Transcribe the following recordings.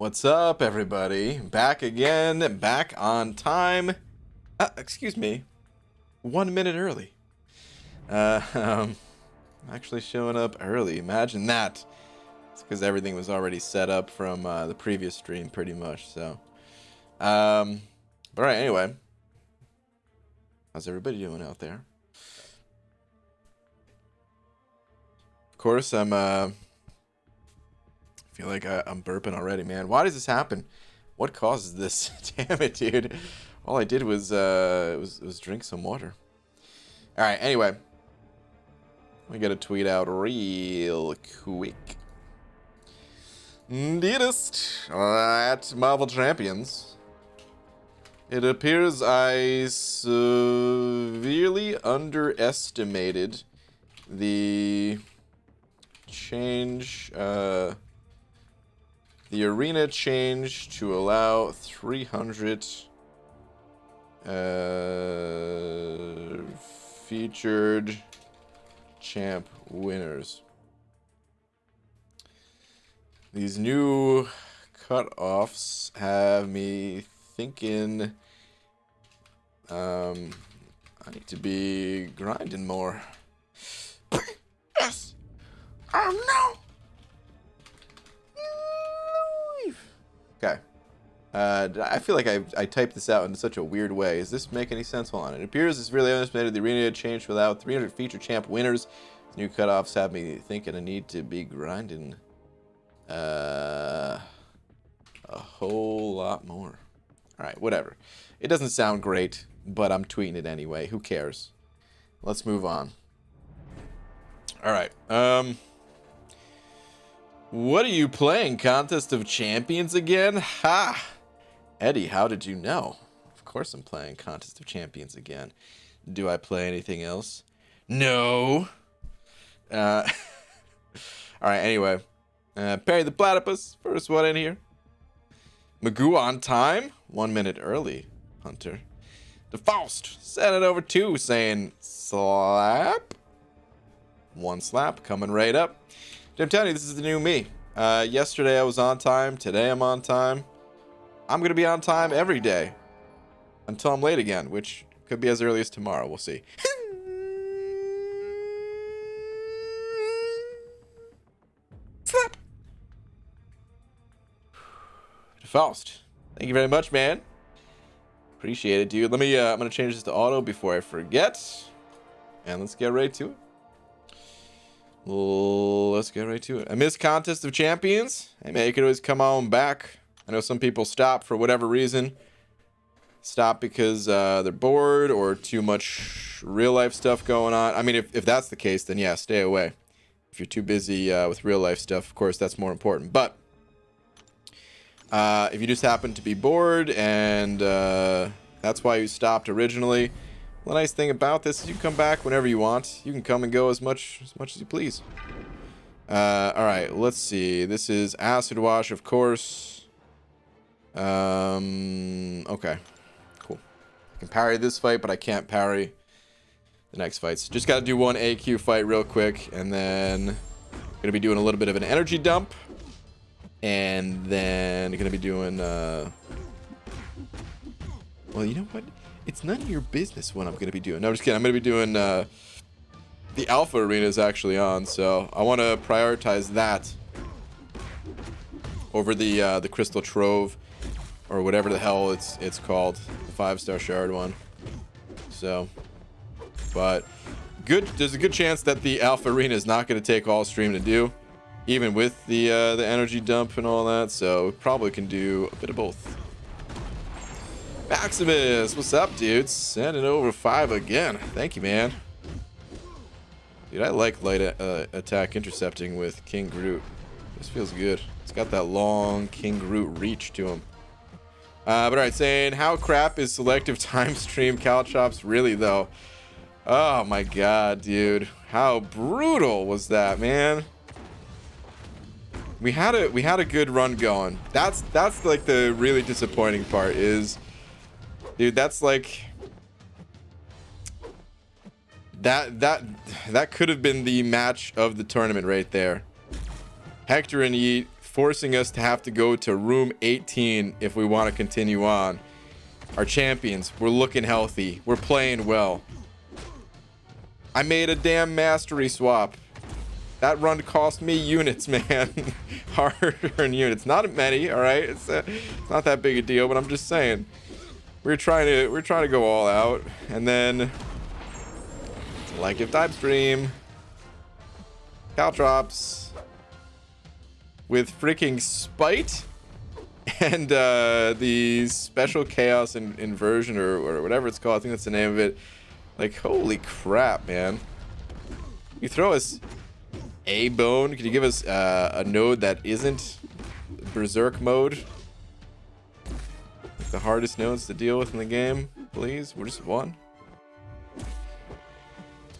What's up, everybody? Back again, back on time. Excuse me, 1 minute early. Actually showing up early. Imagine that. It's because everything was already set up from the previous stream, pretty much. So, but all right. Anyway, how's everybody doing out there? Of course, I feel like I'm burping already, man. Why does this happen? What causes this? Damn it, dude. All I did was drink some water. All right. Anyway, we got to tweet out real quick. Dearest at Marvel Champions, it appears I severely underestimated the change, the arena change to allow 300 featured champ winners. These new cutoffs have me thinking I need to be grinding more. Yes! Oh no! Okay. I feel like I typed this out in such a weird way. Does this make any sense? Hold on. It appears it's really underestimated. The arena changed to allow 300 feature champ winners. These new cutoffs have me thinking I need to be grinding a whole lot more. All right, whatever. It doesn't sound great, but I'm tweeting it anyway. Who cares? Let's move on. All right. What are you playing? Contest of Champions again? Ha! Eddie, how did you know? Of course I'm playing Contest of Champions again. Do I play anything else? No. All right, anyway. Perry the Platypus, first one in here. Magoo on time, 1 minute early, Hunter. The Faust, sent it over 2, saying slap. 1 slap, coming right up. I'm telling you, this is the new me. Yesterday I was on time, today I'm on time. I'm going to be on time every day. Until I'm late again, which could be as early as tomorrow, we'll see. Slap. Faust, thank you very much, man. Appreciate it, dude. Let me I'm gonna change this to auto before I forget, and let's get right to it. Let's get right to it. I missed Contest of Champions. Hey man, you can always come on back. I know some people stop for whatever reason. Stop because they're bored or too much real life stuff going on. I mean, if that's the case, then yeah, stay away. If you're too busy with real life stuff, of course, that's more important. But if you just happen to be bored and that's why you stopped originally, the nice thing about this is you can come back whenever you want. You can come and go as much as you please. All right, let's see. This is Acid Wash, of course. Okay, cool. I can parry this fight, but I can't parry the next fights. Just got to do one AQ fight real quick, and then gonna be doing a little bit of an energy dump. And then gonna be doing well, you know what, it's none of your business what I'm gonna be doing. No, I'm just kidding. I'm gonna be doing the alpha arena is actually on, so I want to prioritize that over the crystal trove or whatever the hell it's called, the 5-star shard one. So, but there's a good chance that the alpha arena is not going to take all stream to do, even with the energy dump and all that, so we probably can do a bit of both. Maximus, what's up, dude? Sending over 5 again. Thank you, man. Dude, I like light attack intercepting with King Groot. This feels good. It's got that long King Groot reach to him. But alright, saying, how crap is selective time stream Caltrops really, though? Oh my god, dude. How brutal was that, man? We had a good run going. That's like the really disappointing part is, dude, that's like that could have been the match of the tournament right there. Hector and Yeet forcing us to have to go to room 18 if we want to continue on. Our champions, we're looking healthy. We're playing well. I made a damn mastery swap. That run cost me units, man. Hard-earned units. Not many, all right? It's not that big a deal, but I'm just saying. We're trying to go all out, and then like if dive stream, Caltrops with freaking spite and the special chaos inversion or whatever it's called. I think that's the name of it. Like, holy crap, man. You throw us a bone. Can you give us a node that isn't berserk mode? The hardest nodes to deal with in the game, please. We're just one.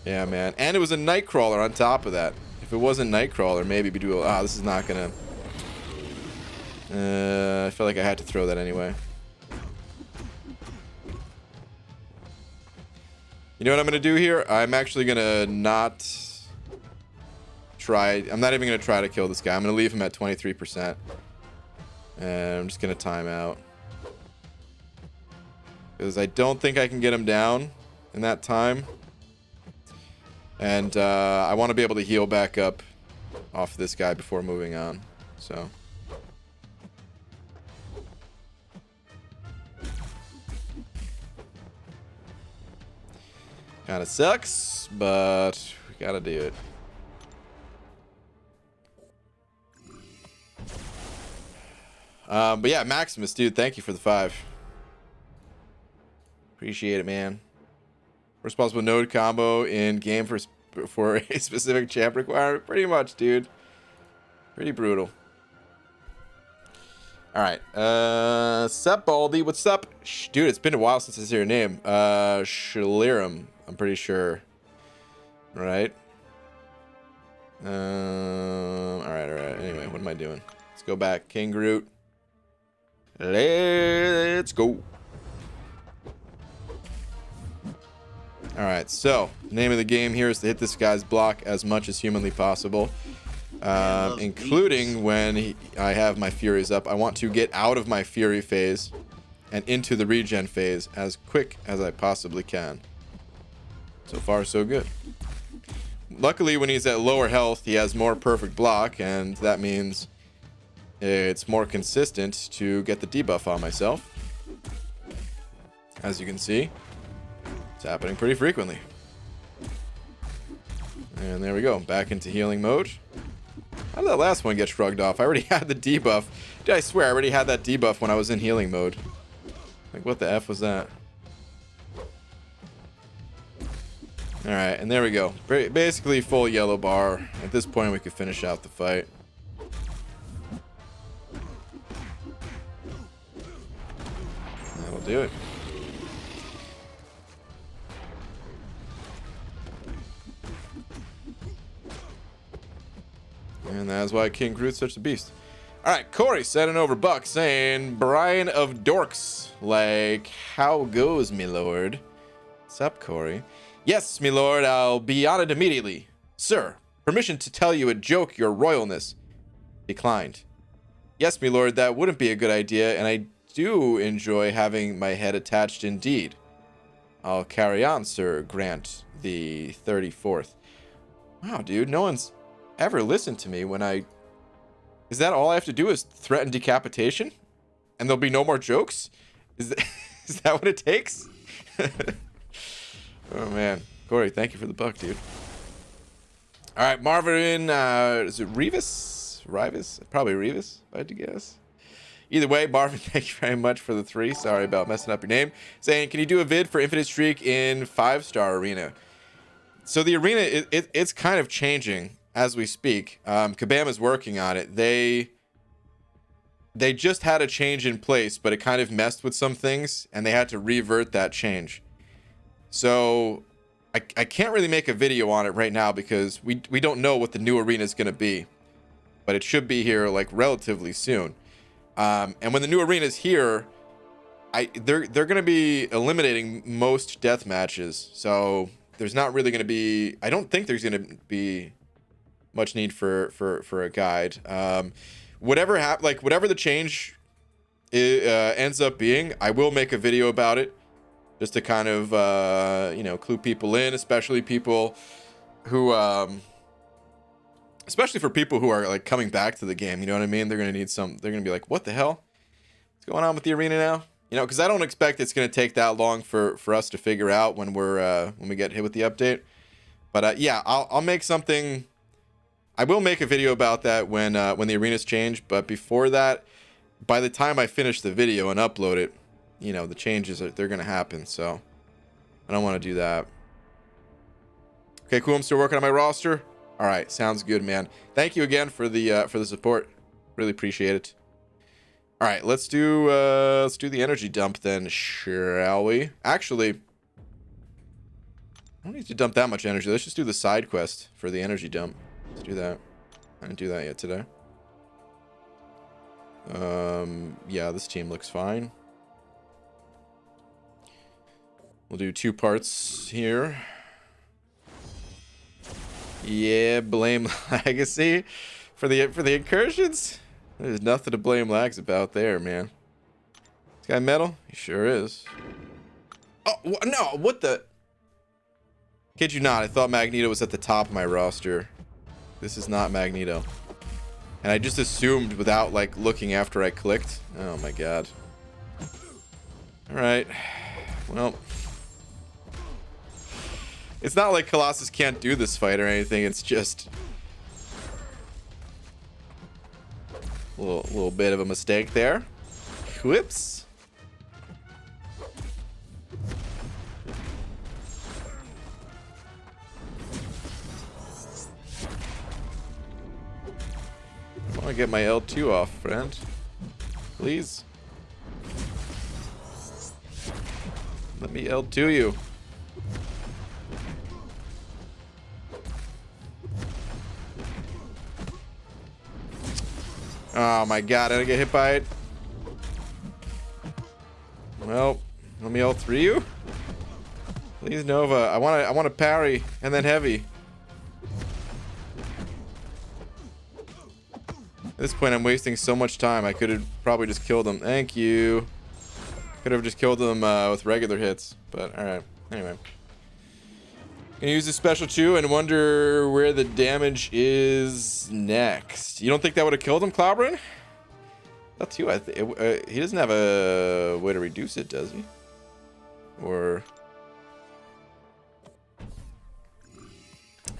Yeah, man. And it was a Nightcrawler on top of that. If it wasn't Nightcrawler, maybe we do. Ah, this is not gonna. I felt like I had to throw that anyway. You know what I'm gonna do here? I'm actually gonna not try. I'm not even gonna try to kill this guy. I'm gonna leave him at 23%, and I'm just gonna time out. Because I don't think I can get him down in that time. And I want to be able to heal back up off this guy before moving on. So. Kind of sucks, but we gotta do it. But yeah, Maximus, dude, thank you for the 5. Appreciate it, man. Responsible node combo in game for a specific champ requirement. Pretty much, dude. Pretty brutal. All right. Sup, Baldy? What's up? Dude, it's been a while since I see your name. Shalirum, I'm pretty sure. Right? All right. Anyway, what am I doing? Let's go back. King Groot. Let's go. Alright, so the name of the game here is to hit this guy's block as much as humanly possible, including when I have my Furies up. I want to get out of my Fury phase and into the regen phase as quick as I possibly can. So far, so good. Luckily, when he's at lower health, he has more perfect block, and that means it's more consistent to get the debuff on myself. As you can see. It's happening pretty frequently. And there we go. Back into healing mode. How did that last one get shrugged off? I already had the debuff. Dude, I swear I already had that debuff when I was in healing mode. Like, what the F was that? Alright, and there we go. Basically full yellow bar. At this point, we could finish out the fight. That'll do it. And that's why King Groot's such a beast. Alright, Corey sending over Buck saying, Brian of Dorks. Like, how goes, me lord? What's up, Corey? Yes, me lord, I'll be on it immediately. Sir, permission to tell you a joke, your royalness. Declined. Yes, me lord, that wouldn't be a good idea, and I do enjoy having my head attached indeed. I'll carry on, Sir Grant the 34th. Wow, dude, no one's ever listened to me when I... Is that all I have to do is threaten decapitation? And there'll be no more jokes? Is that what it takes? Oh, man. Corey, thank you for the buck, dude. All right, Marvin, is it Revis? Rivas? Probably Revis, if I had to guess. Either way, Marvin, thank you very much for the 3. Sorry about messing up your name. Saying, can you do a vid for Infinite Streak in 5-star Arena? So the arena, it's kind of changing as we speak. Kabama's working on it. They just had a change in place, but it kind of messed with some things, and they had to revert that change. So I can't really make a video on it right now because we don't know what the new arena is going to be, but it should be here like relatively soon. And when the new arena is here, they're going to be eliminating most death matches. So there's not really going to be, I don't think there's going to be much need for a guide. whatever whatever the change ends up being, I will make a video about it, just to kind of you know, clue people in, especially people who especially for people who are like coming back to the game, you know what I mean? They're gonna be like, what the hell, what's going on with the arena now? You know, because I don't expect it's gonna take that long for us to figure out when we get hit with the update. But yeah, I'll make something. I will make a video about that when the arenas change. But before that, by the time I finish the video and upload it, you know, the changes they're gonna happen. So I don't want to do that. Okay, cool. I'm still working on my roster. All right, sounds good, man. Thank you again for the support. Really appreciate it. All right, let's do the energy dump then, shall we? Actually, I don't need to dump that much energy. Let's just do the side quest for the energy dump. Let's do that. I didn't do that yet today. Yeah, this team looks fine. We'll do 2 parts here. Yeah, blame Legacy for the incursions. There's nothing to blame Lags about there, man. This guy metal? He sure is. Oh no! What the? Kid you not? I thought Magneto was at the top of my roster. This is not Magneto, and I just assumed without like looking after I clicked. Oh my god. All right. Well. It's not like Colossus can't do this fight or anything. It's just a little bit of a mistake there. Whoops. I want to get my L2 off, friend. Please. Let me L2 you. Oh my god, I didn't get hit by it. Well, let me L3 you. Please, Nova. I want to parry and then heavy. At this point, I'm wasting so much time. I could have probably just killed him. Thank you. Could have just killed him with regular hits, but all right. Anyway. Gonna use this special too and wonder where the damage is next. You don't think that would have killed him, Clobberin? That's you. He doesn't have a way to reduce it, does he? Or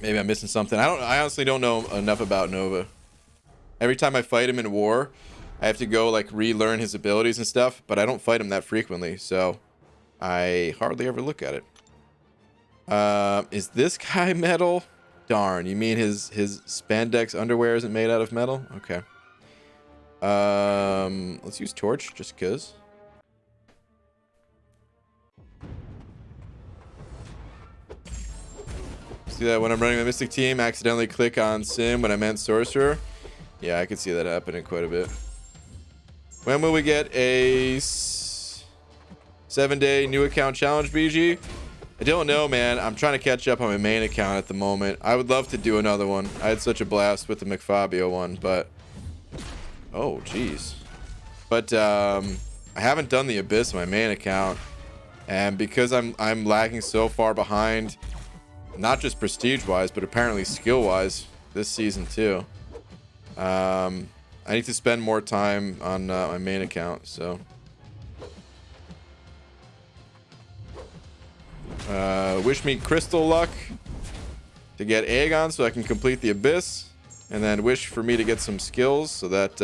maybe I'm missing something. I honestly don't know enough about Nova. Every time I fight him in war, I have to go like relearn his abilities and stuff, but I don't fight him that frequently, so I hardly ever look at it. Is this guy metal? Darn, you mean his spandex underwear isn't made out of metal? Okay. Let's use torch just cause. See that when I'm running the Mystic team, accidentally click on Sim when I meant Sorcerer. Yeah, I could see that happening quite a bit. When will we get a 7-day new account challenge, BG? I don't know, man. I'm trying to catch up on my main account at the moment. I would love to do another one. I had such a blast with the McFabio one, but oh, jeez. But I haven't done the Abyss on my main account, and because I'm lagging so far behind, not just prestige-wise, but apparently skill-wise this season too. I need to spend more time on my main account, so. Wish me crystal luck to get Aegon so I can complete the Abyss, and then wish for me to get some skills so that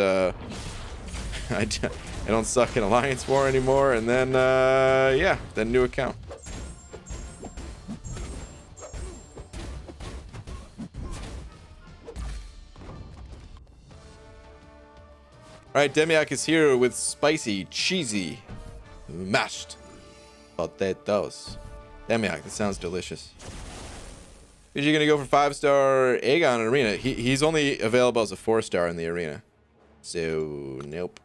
I don't suck in Alliance War anymore, and then yeah, then new account. Alright, Demiak is here with spicy, cheesy, mashed potatoes. Demiak, that sounds delicious. Is you gonna go for 5-star Aegon in Arena? He's only available as a 4-star in the Arena. So, nope.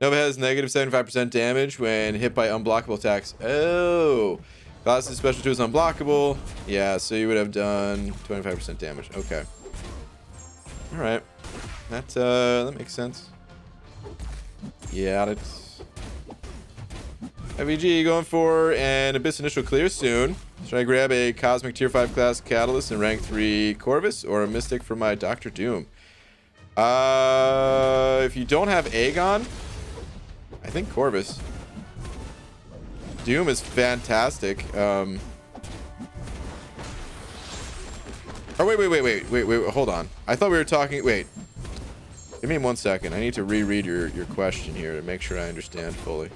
Nova has negative 75% damage when hit by unblockable attacks. Oh! Colossus special 2 is unblockable. Yeah, so you would have done 25% damage. Okay. Alright. That makes sense. Yeah, that's IVG going for an Abyss initial clear soon. Should I grab a Cosmic Tier 5 class Catalyst and rank 3 Corvus or a Mystic for my Doctor Doom? If you don't have Aegon, I think Corvus. Doom is fantastic. Oh, wait, hold on. I thought we were talking, wait. Give me 1 second. I need to reread your question here to make sure I understand fully.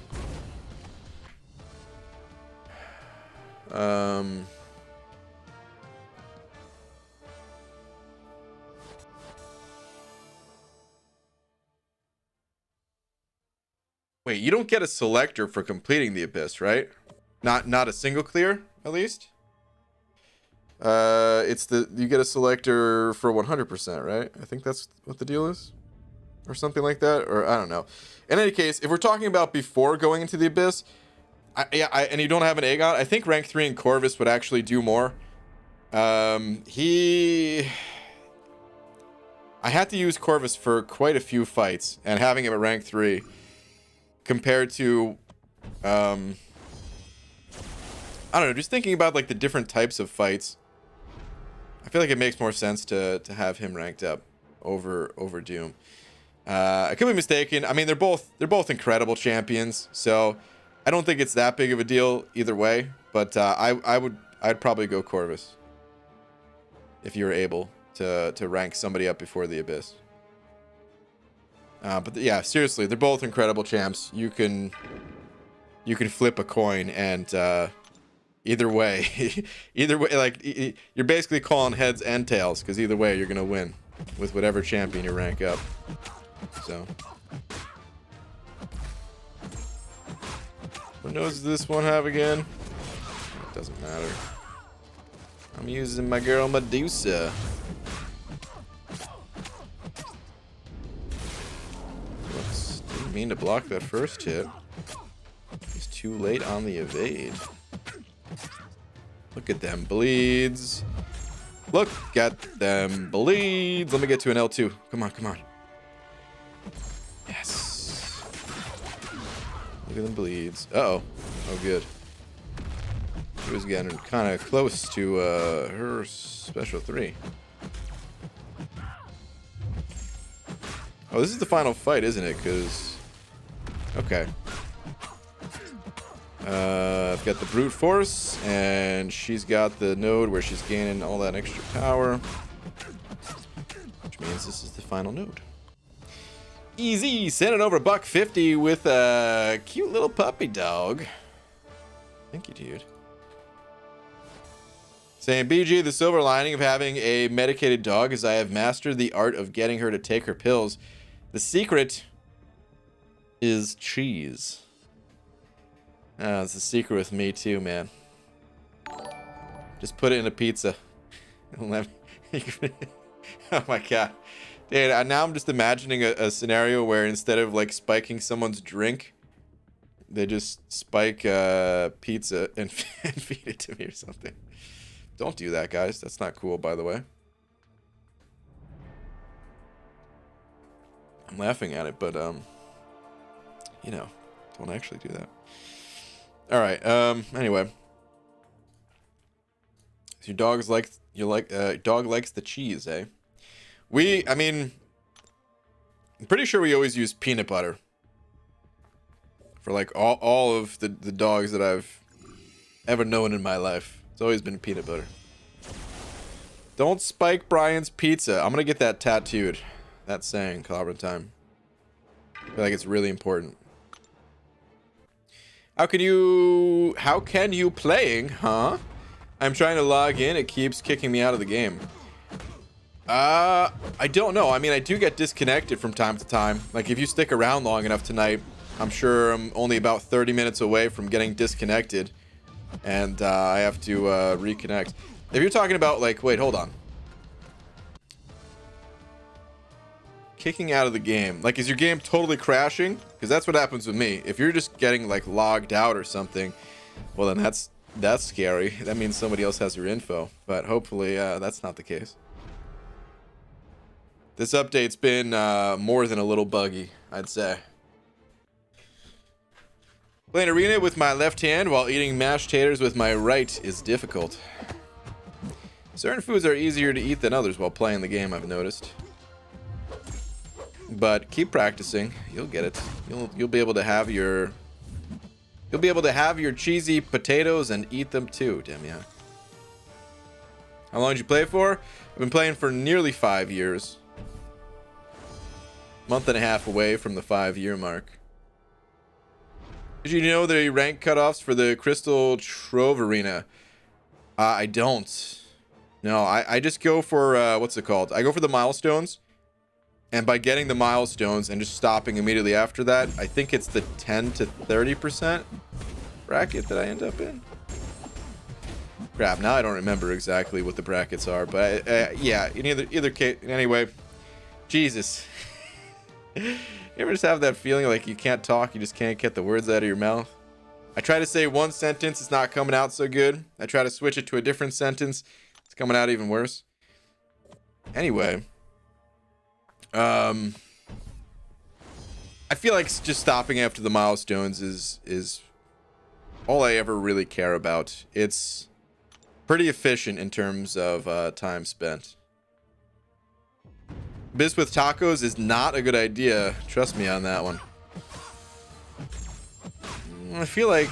Wait, you don't get a selector for completing the Abyss, right? Not a single clear, at least? You get a selector for 100%, right? I think that's what the deal is. Or something like that, or I don't know. In any case, if we're talking about before going into the Abyss, and you don't have an Aegon, I think rank 3 in Corvus would actually do more. I had to use Corvus for quite a few fights, and having him at rank 3 compared to I don't know, just thinking about like the different types of fights, I feel like it makes more sense to have him ranked up over Doom. I could be mistaken. I mean, they're both incredible champions, so I don't think it's that big of a deal either way. But I'd probably go Corvus if you were able to rank somebody up before the Abyss. But yeah, seriously, they're both incredible champs. You can flip a coin, and either way, like you're basically calling heads and tails, because either way you're gonna win with whatever champion you rank up. So, what nose does this one have again? It doesn't matter. I'm using my girl Medusa. Whoops, didn't mean to block that first hit. It's too late on the evade. Look at them bleeds. Look at them bleeds. Let me get to an L2. Come on, come on. Yes. Look at them bleeds. Uh-oh. Oh, good. She was getting kind of close to her special 3. Oh, this is the final fight, isn't it? Because... okay. I've got the brute force, and she's got the node where she's gaining all that extra power, which means this is the final node. Easy, sending over $1.50 with a cute little puppy dog. Thank you, dude. Saying, BG, the silver lining of having a medicated dog is I have mastered the art of getting her to take her pills. The secret is cheese. It's a secret with me too, man. Just put it in a pizza. Oh my god. Dude, now I'm just imagining a scenario where instead of like spiking someone's drink, they just spike pizza and feed it to me or something. Don't do that, guys. That's not cool, by the way. I'm laughing at it, but you know, don't actually do that. All right. Anyway, so your dog likes the cheese, eh? I mean, I'm pretty sure we always use peanut butter for like all of the dogs that I've ever known in my life. It's always been peanut butter. Don't spike Brian's pizza. I'm gonna get that tattooed. That saying, Clobber Time. I feel like it's really important. How can you playing, huh? I'm trying to log in. It keeps kicking me out of the game. I don't know. I mean, I do get disconnected from time to time. Like, if you stick around long enough tonight, I'm sure I'm only about 30 minutes away from getting disconnected. And I have to reconnect. If you're talking about, like, wait, hold on. Kicking out of the game. Like, is your game totally crashing? Because that's what happens with me. If you're just getting, like, logged out or something, well, then that's scary. That means somebody else has your info. But hopefully, that's not the case. This update's been more than a little buggy, I'd say. Playing arena with my left hand while eating mashed taters with my right is difficult. Certain foods are easier to eat than others while playing the game, I've noticed. But keep practicing, you'll get it. You'll be able to have your cheesy potatoes and eat them too, damn yeah. How long did you play for? I've been playing for nearly 5 years. Month and a half away from the 5-year mark. Did you know the rank cutoffs for the Crystal Trove Arena? I don't. No, I just go for, what's it called? I go for the milestones. And by getting the milestones and just stopping immediately after that, I think it's the 10 to 30% bracket that I end up in. Crap, now I don't remember exactly what the brackets are. But, yeah, in either case, anyway. Jesus. You ever just have that feeling like you can't talk, you just can't get the words out of your mouth? I try to say one sentence, it's not coming out so good. I try to switch it to a different sentence, it's coming out even worse. Anyway. I feel like just stopping after the milestones is all I ever really care about. It's pretty efficient in terms of time spent. Bis with tacos is not a good idea. Trust me on that one. I feel like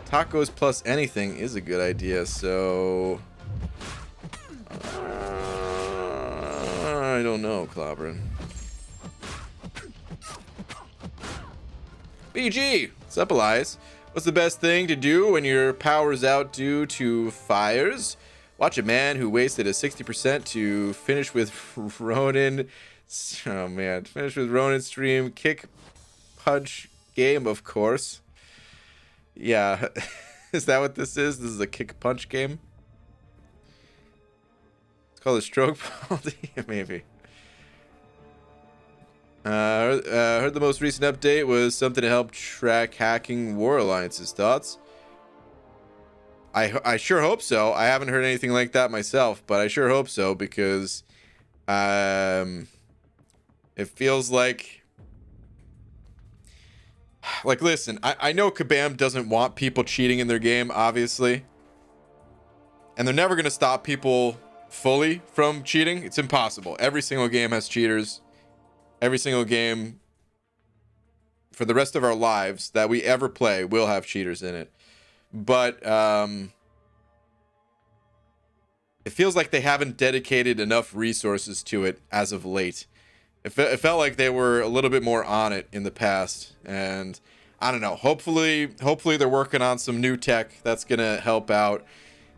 tacos plus anything is a good idea, so... I don't know, Clobbering. BG! What's up, Elias? What's the best thing to do when your power's out due to fires? Watch a man who wasted a 60% to finish with Ronin. Oh man, finish with Ronin stream. Kick punch game, of course. Yeah, is that what this is? This is a kick punch game? It's called a stroke penalty? Maybe. Heard the most recent update was something to help track hacking War Alliance's thoughts. I sure hope so. I haven't heard anything like that myself, but I sure hope so because it feels like listen, I know Kabam doesn't want people cheating in their game, obviously. And they're never going to stop people fully from cheating. It's impossible. Every single game has cheaters. Every single game for the rest of our lives that we ever play will have cheaters in it. But it feels like they haven't dedicated enough resources to it as of late. It felt like they were a little bit more on it in the past, and I don't know. Hopefully they're working on some new tech that's gonna help out,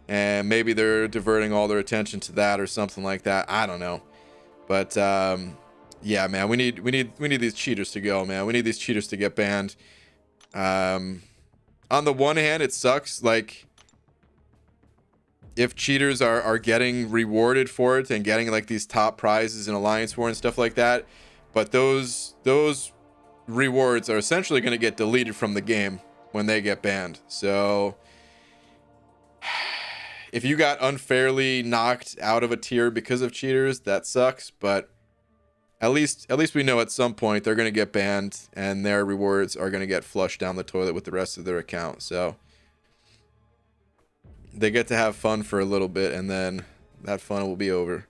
and maybe they're diverting all their attention to that or something like that. I don't know, but yeah, man, we need these cheaters to go, man. We need these cheaters to get banned. On the one hand, it sucks, like, if cheaters are getting rewarded for it and getting, like, these top prizes in Alliance War and stuff like that, but those rewards are essentially going to get deleted from the game when they get banned. So, if you got unfairly knocked out of a tier because of cheaters, that sucks, but at least we know at some point they're going to get banned and their rewards are going to get flushed down the toilet with the rest of their account. So they get to have fun for a little bit and then that fun will be over.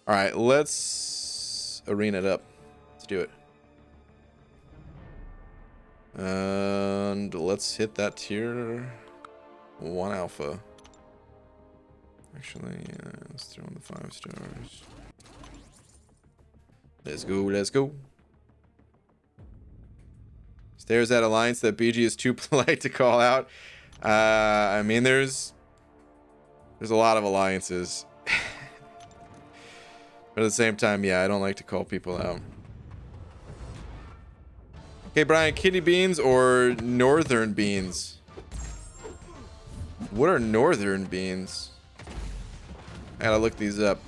All right, let's arena it up. Let's do it. And let's hit that tier 1 alpha. Actually, yeah, let's throw in the 5 stars. Let's go, let's go. Stares at Alliance that BG is too polite to call out. I mean, there's a lot of alliances. But at the same time, yeah, I don't like to call people out. Okay, Brian, kidney beans or northern beans? What are northern beans? I gotta look these up.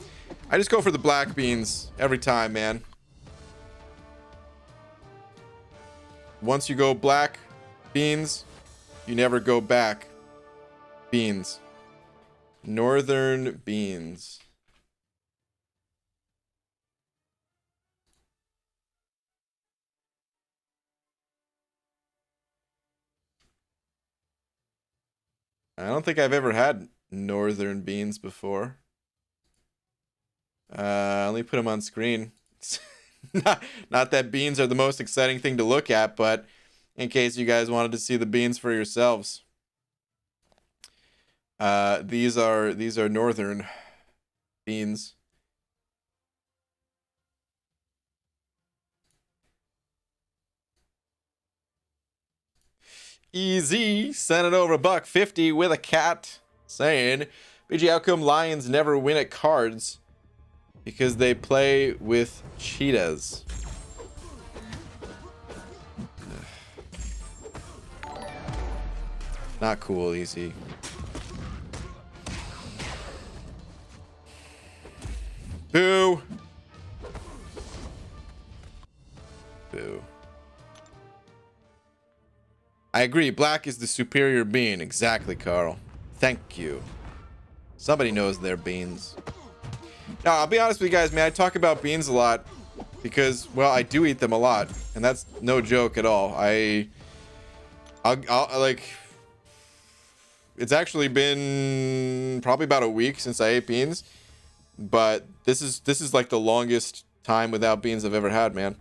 I just go for the black beans every time, man. Once you go black beans, you never go back. Beans. Northern beans. I don't think I've ever had northern beans before. Let me put them on screen. Not that beans are the most exciting thing to look at, but in case you guys wanted to see the beans for yourselves. These are northern beans. Easy, send it over $1.50 with a cat saying, BG, how come Lions never win at cards? Because they play with cheetahs. Not cool, Easy. Boo. Boo. I agree. Black is the superior bean. Exactly, Carl. Thank you. Somebody knows their beans. Now, I'll be honest with you guys, man. I talk about beans a lot because, well, I do eat them a lot, and that's no joke at all. I'll like. It's actually been probably about a week since I ate beans, but this is like the longest time without beans I've ever had, man.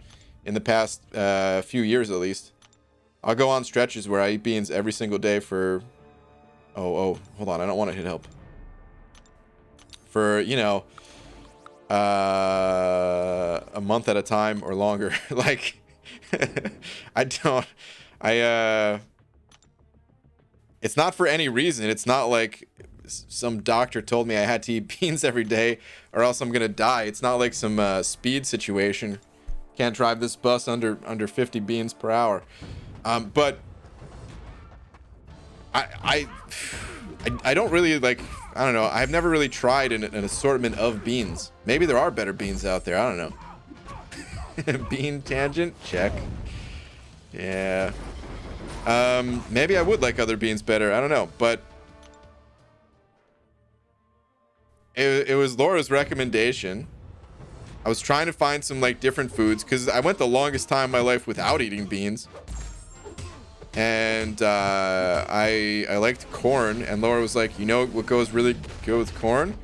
In the past few years, at least. I'll go on stretches where I eat beans every single day for... Oh, hold on. I don't want to hit help. For, you know, a month at a time or longer. Like, it's not for any reason. It's not like some doctor told me I had to eat beans every day or else I'm going to die. It's not like some speed situation. Can't drive this bus under 50 beans per hour. But I don't really like, I don't know. I've never really tried an assortment of beans. Maybe there are better beans out there. I don't know. Bean tangent. Check. Yeah. Maybe I would like other beans better. I don't know. But it was Laura's recommendation. I was trying to find some like different foods because I went the longest time in my life without eating beans. And I liked corn, and Laura was like, you know what goes really good with corn?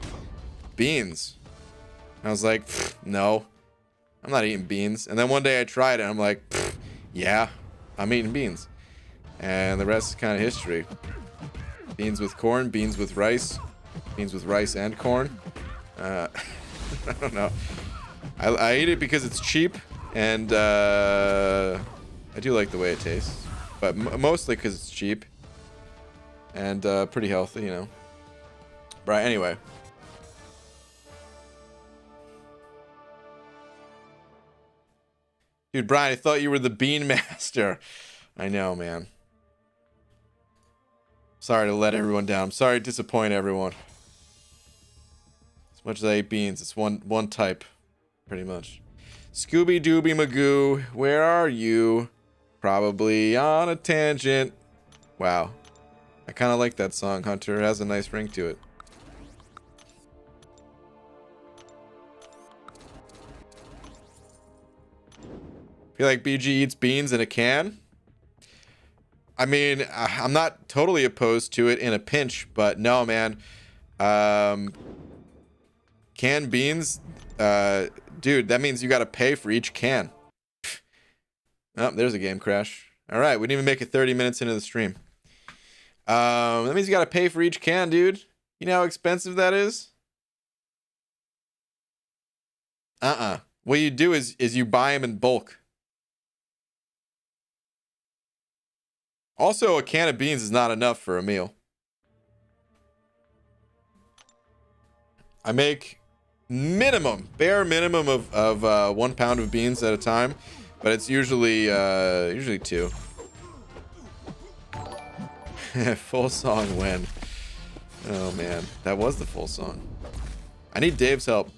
Beans. And I was like, no, I'm not eating beans. And then one day I tried it, and I'm like, yeah, I'm eating beans. And the rest is kind of history. Beans with corn, beans with rice and corn. I don't know. I eat it because it's cheap, and I do like the way it tastes. But mostly because it's cheap and pretty healthy, you know. Right, anyway. Dude, Brian, I thought you were the bean master. I know, man. Sorry to let everyone down. I'm sorry to disappoint everyone. As much as I eat beans, it's one type, pretty much. Scooby Dooby Magoo, where are you? Probably on a tangent. Wow. I kind of like that song, Hunter. It has a nice ring to it. Feel like BG eats beans in a can? I mean, I'm not totally opposed to it in a pinch, but no, man. Canned beans? Dude, that means you got to pay for each can. Oh, there's a game crash. All right, we didn't even make it 30 minutes into the stream. That means you got to pay for each can, dude. You know how expensive that is? What you do is you buy them in bulk. Also, a can of beans is not enough for a meal. I make bare minimum of 1 pound of beans at a time. But it's usually 2. Full song when? Oh man, that was the full song. I need Dave's help.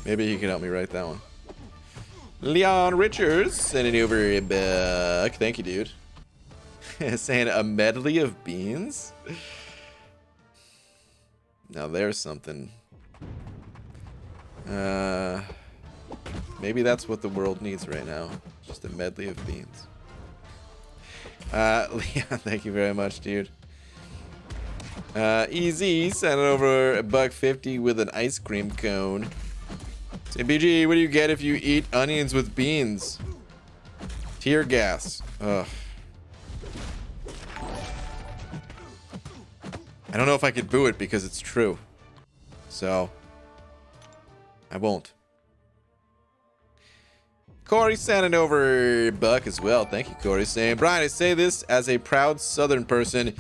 Maybe he can help me write that one. Leon Richards sending over a buck. Thank you, dude. Saying a medley of beans. Now there's something. Maybe that's what the world needs right now. Just a medley of beans. Leon, thank you very much, dude. Easy, sent over $1.50 with an ice cream cone. Say, BG, what do you get if you eat onions with beans? Tear gas. Ugh. I don't know if I could boo it because it's true. So, I won't. Corey sending over Buck as well. Thank you, Corey. Saying, Brian, I say this as a proud Southern person.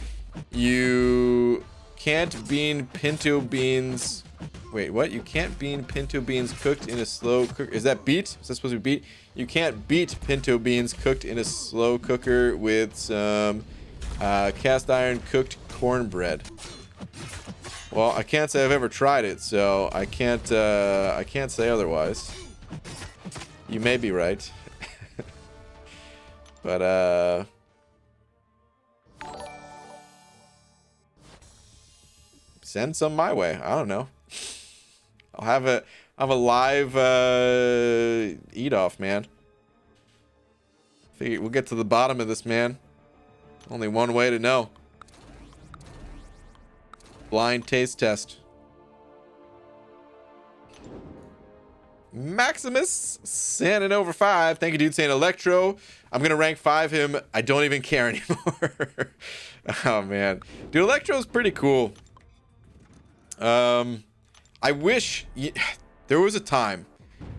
You can't bean pinto beans. Wait, what? You can't bean pinto beans cooked in a slow cooker. Is that beet? Is that supposed to be beet? You can't beat pinto beans cooked in a slow cooker with some cast iron cooked cornbread. Well, I can't say I've ever tried it, so I can't say otherwise. You may be right. But send some my way. I don't know. I'll have a live eat off, man. Figure we'll get to the bottom of this, man. Only one way to know. Blind taste test. Maximus sending over 5. Thank you, dude. Saying Electro. I'm gonna rank 5 him. I don't even care anymore. Oh man, dude, Electro's pretty cool. I wish there was a time.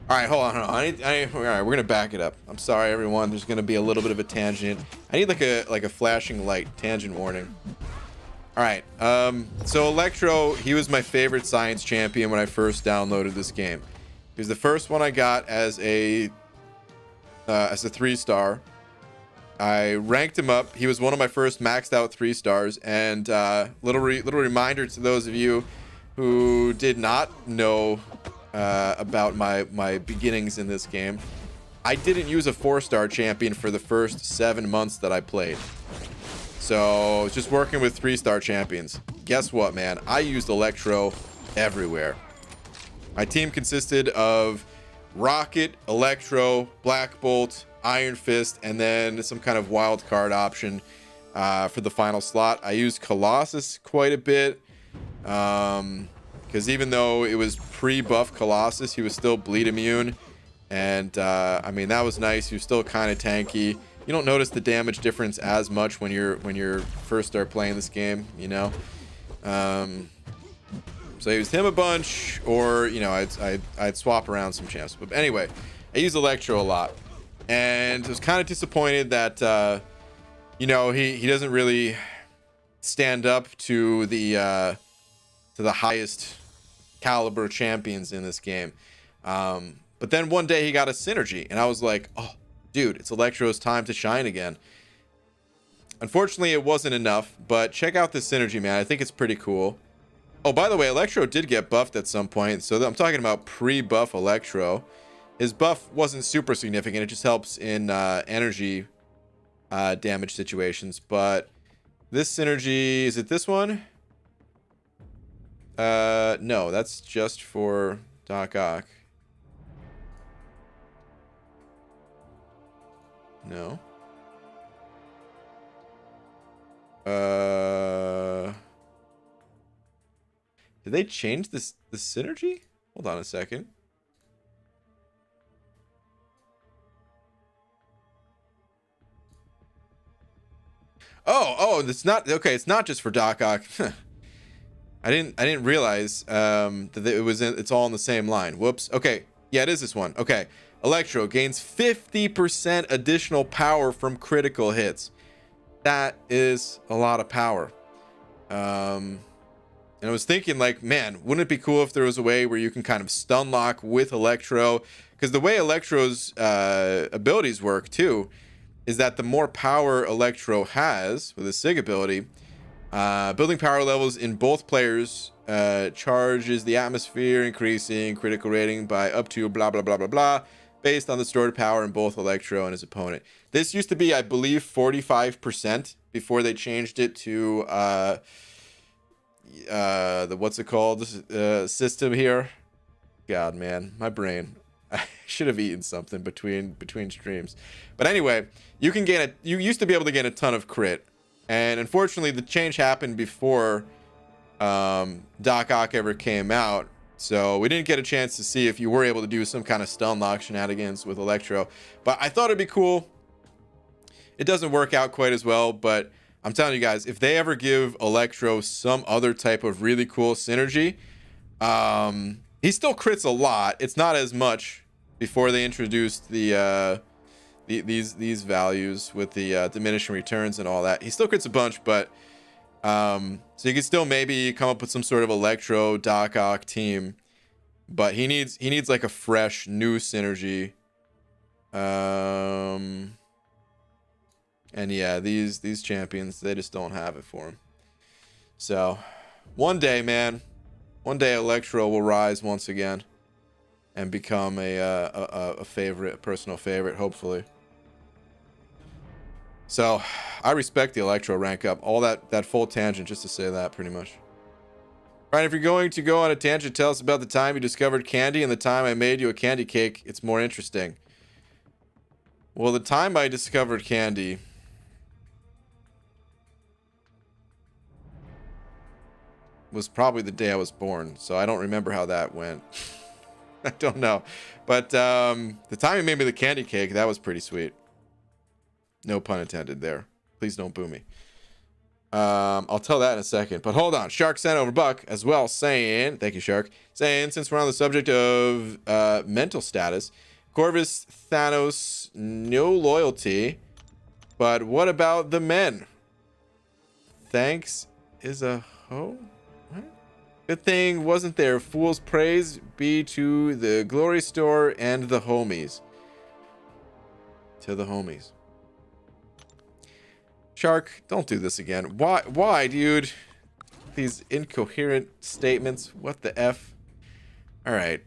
All right, hold on. All right, we're gonna back it up. I'm sorry, everyone. There's gonna be a little bit of a tangent. I need like a flashing light. Tangent warning. All right. So Electro, he was my favorite science champion when I first downloaded this game. He was the first one I got as a 3-star. I ranked him up. He was one of my first maxed out 3-stars. And little reminder to those of you who did not know about my beginnings in this game. I didn't use a 4-star champion for the first 7 months that I played. So I was just working with 3-star champions. Guess what, man? I used Electro everywhere. My team consisted of Rocket, Electro, Black Bolt, Iron Fist, and then some kind of wild card option for the final slot. I used Colossus quite a bit because even though it was pre-buff Colossus, he was still bleed immune. And I mean, that was nice. He was still kind of tanky. You don't notice the damage difference as much when you're first start playing this game, you know. So I used him a bunch, or you know, I'd swap around some champs. But anyway, I use Electro a lot, and I was kind of disappointed that you know, he doesn't really stand up to the highest caliber champions in this game. But then one day he got a synergy, and I was like, oh, dude, it's Electro's time to shine again. Unfortunately, it wasn't enough, but check out this synergy, man. I think it's pretty cool. Oh, by the way, Electro did get buffed at some point, so I'm talking about pre-buff Electro. His buff wasn't super significant. It just helps in energy damage situations. But this synergy, is it this one? No, that's just for Doc Ock. No. Did they change the synergy? Hold on a second. Oh, it's not okay. It's not just for Doc Ock. I didn't realize that it's all on the same line. Whoops. Okay, yeah, it is this one. Okay, Electro gains 50% additional power from critical hits. That is a lot of power. And I was thinking, like, man, wouldn't it be cool if there was a way where you can kind of stun lock with Electro? Because the way Electro's abilities work too is that the more power Electro has with his SIG ability, building power levels in both players charges the atmosphere, increasing critical rating by up to blah blah blah blah blah, based on the stored power in both Electro and his opponent. This used to be, I believe, 45% before they changed it to the what's it called, this system here. God, man, my brain. I should have eaten something between streams. But anyway, you used to be able to get a ton of crit, and unfortunately the change happened before Doc Ock ever came out. So we didn't get a chance to see if you were able to do some kind of stun lock shenanigans with Electro. But I thought it'd be cool. It doesn't work out quite as well, but I'm telling you guys, if they ever give Electro some other type of really cool synergy, he still crits a lot. It's not as much before they introduced these values with the diminishing returns and all that. He still crits a bunch, but so you can still maybe come up with some sort of Electro Doc Ock team, but he needs like a fresh new synergy. And yeah, these champions, they just don't have it for him. So one day, man, one day Electro will rise once again and become a favorite, a personal favorite, hopefully. So I respect the Electro rank up. All that full tangent just to say that, pretty much. All right, if you're going to go on a tangent, tell us about the time you discovered candy and the time I made you a candy cake. It's more interesting. Well, the time I discovered candy was probably the day I was born, so I don't remember how that went. I don't know. But the time you made me the candy cake, that was pretty sweet. No pun intended there. Please don't boo me. I'll tell that in a second. But hold on. Shark sent over Buck as well, saying, thank you, Shark, saying, since we're on the subject of mental status, Corvus Thanos, no loyalty. But what about the men? Thanks is a hoe? What? Good thing wasn't there. Fool's praise be to the Glory Store and the homies. To the homies. Shark, don't do this again. Why, dude? These incoherent statements. What the F? Alright.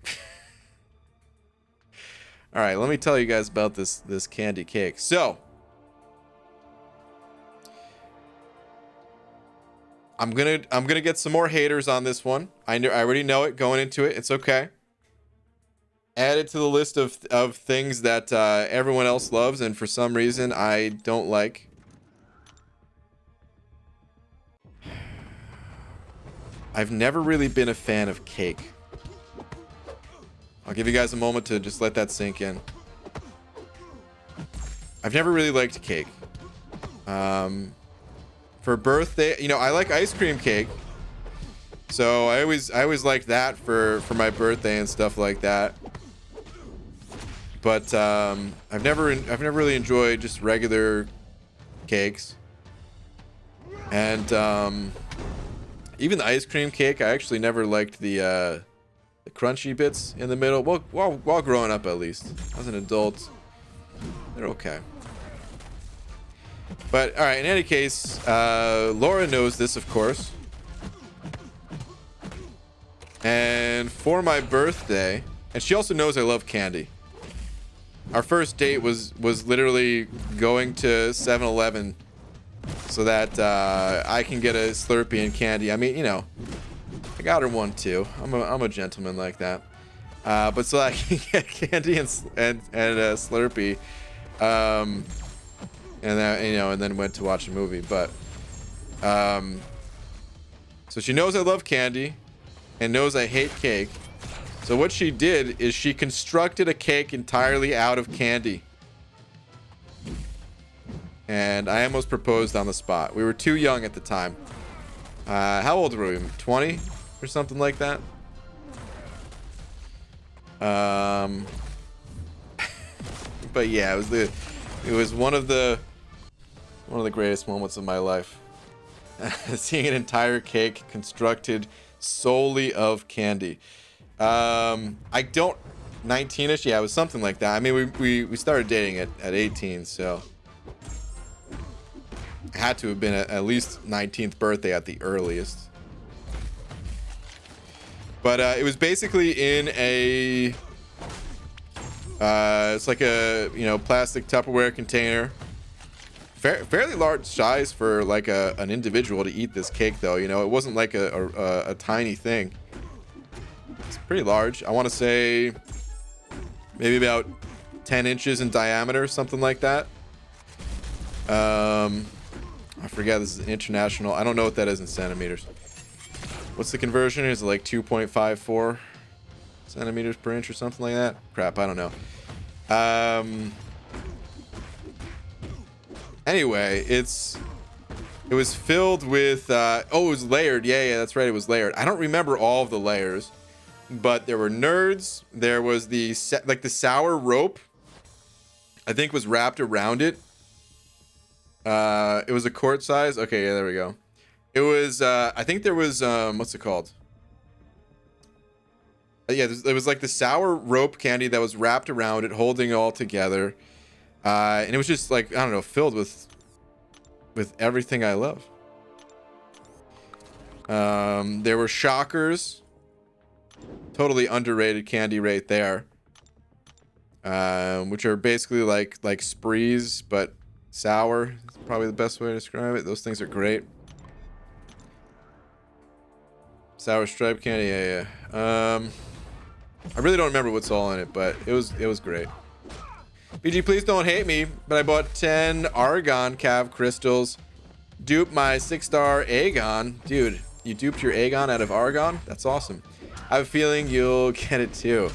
Alright, let me tell you guys about this candy cake. So, I'm gonna get some more haters on this one. I already know it going into it. It's okay. Add it to the list of things that everyone else loves, and for some reason I don't like. I've never really been a fan of cake. I'll give you guys a moment to just let that sink in. I've never really liked cake. For birthday, you know, I like ice cream cake. So I always liked that for my birthday and stuff like that. But I've never really enjoyed just regular cakes. And even the ice cream cake, I actually never liked the crunchy bits in the middle. Well, while growing up, at least. As an adult, they're okay. But all right. In any case, Laura knows this, of course. And for my birthday, and she also knows I love candy. Our first date was literally going to 7-Eleven. So that I can get a Slurpee and candy. I mean, you know, I got her one too. I'm a gentleman like that. But so I can get candy and Slurpee, and then, you know, and then went to watch a movie. But so she knows I love candy, and knows I hate cake. So what she did is she constructed a cake entirely out of candy. And I almost proposed on the spot. We were too young at the time. How old were we? 20 or something like that? But yeah, it was one of the greatest moments of my life. Seeing an entire cake constructed solely of candy. I don't 19ish, yeah, it was something like that. I mean, we started dating at 18, so had to have been at least 19th birthday at the earliest. But it was basically in a it's like a, you know, plastic Tupperware container. Fairly large size for like an individual to eat this cake, though. You know, it wasn't like a tiny thing. It's pretty large. I want to say maybe about 10 inches in diameter, something like that. I forget, this is international. I don't know what that is in centimeters. What's the conversion? Is it like 2.54 centimeters per inch or something like that? Crap, I don't know. Anyway, it was filled with oh, it was layered. Yeah, that's right, it was layered. I don't remember all of the layers, but there were nerds. There was the sour rope, I think, was wrapped around it. It was a quart size. Okay, yeah, there we go. It was I think there was what's it called? Yeah, there was like the sour rope candy that was wrapped around it, holding it all together. And it was just like, I don't know, filled with everything I love. There were shockers. Totally underrated candy right there. Which are basically like sprees, but sour. That's probably the best way to describe it. Those things are great. Sour stripe candy, yeah. I really don't remember what's all in it, but it was great. BG, please don't hate me, but I bought 10 Argon Cav crystals. Dupe my 6-star Aegon. Dude, you duped your Aegon out of Argon? That's awesome. I have a feeling you'll get it too.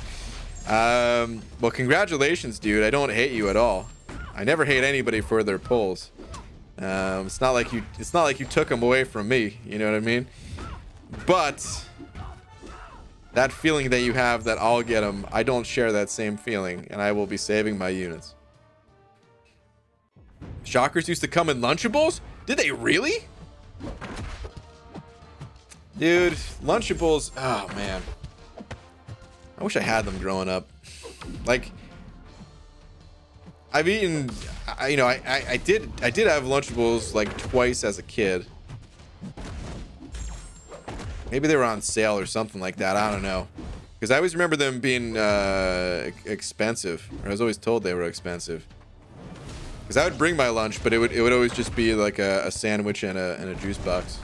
Well, congratulations, dude. I don't hate you at all. I never hate anybody for their pulls. It's not like you took them away from me. You know what I mean? But that feeling that you have that I'll get them, I don't share that same feeling, and I will be saving my units. Shockers used to come in Lunchables? Did they really? Dude, Lunchables, oh man. I wish I had them growing up. Like, I've eaten, I did have Lunchables like twice as a kid. Maybe they were on sale or something like that. I don't know. Because I always remember them being expensive. Or I was always told they were expensive. Because I would bring my lunch, but it would always just be like a sandwich and a juice box.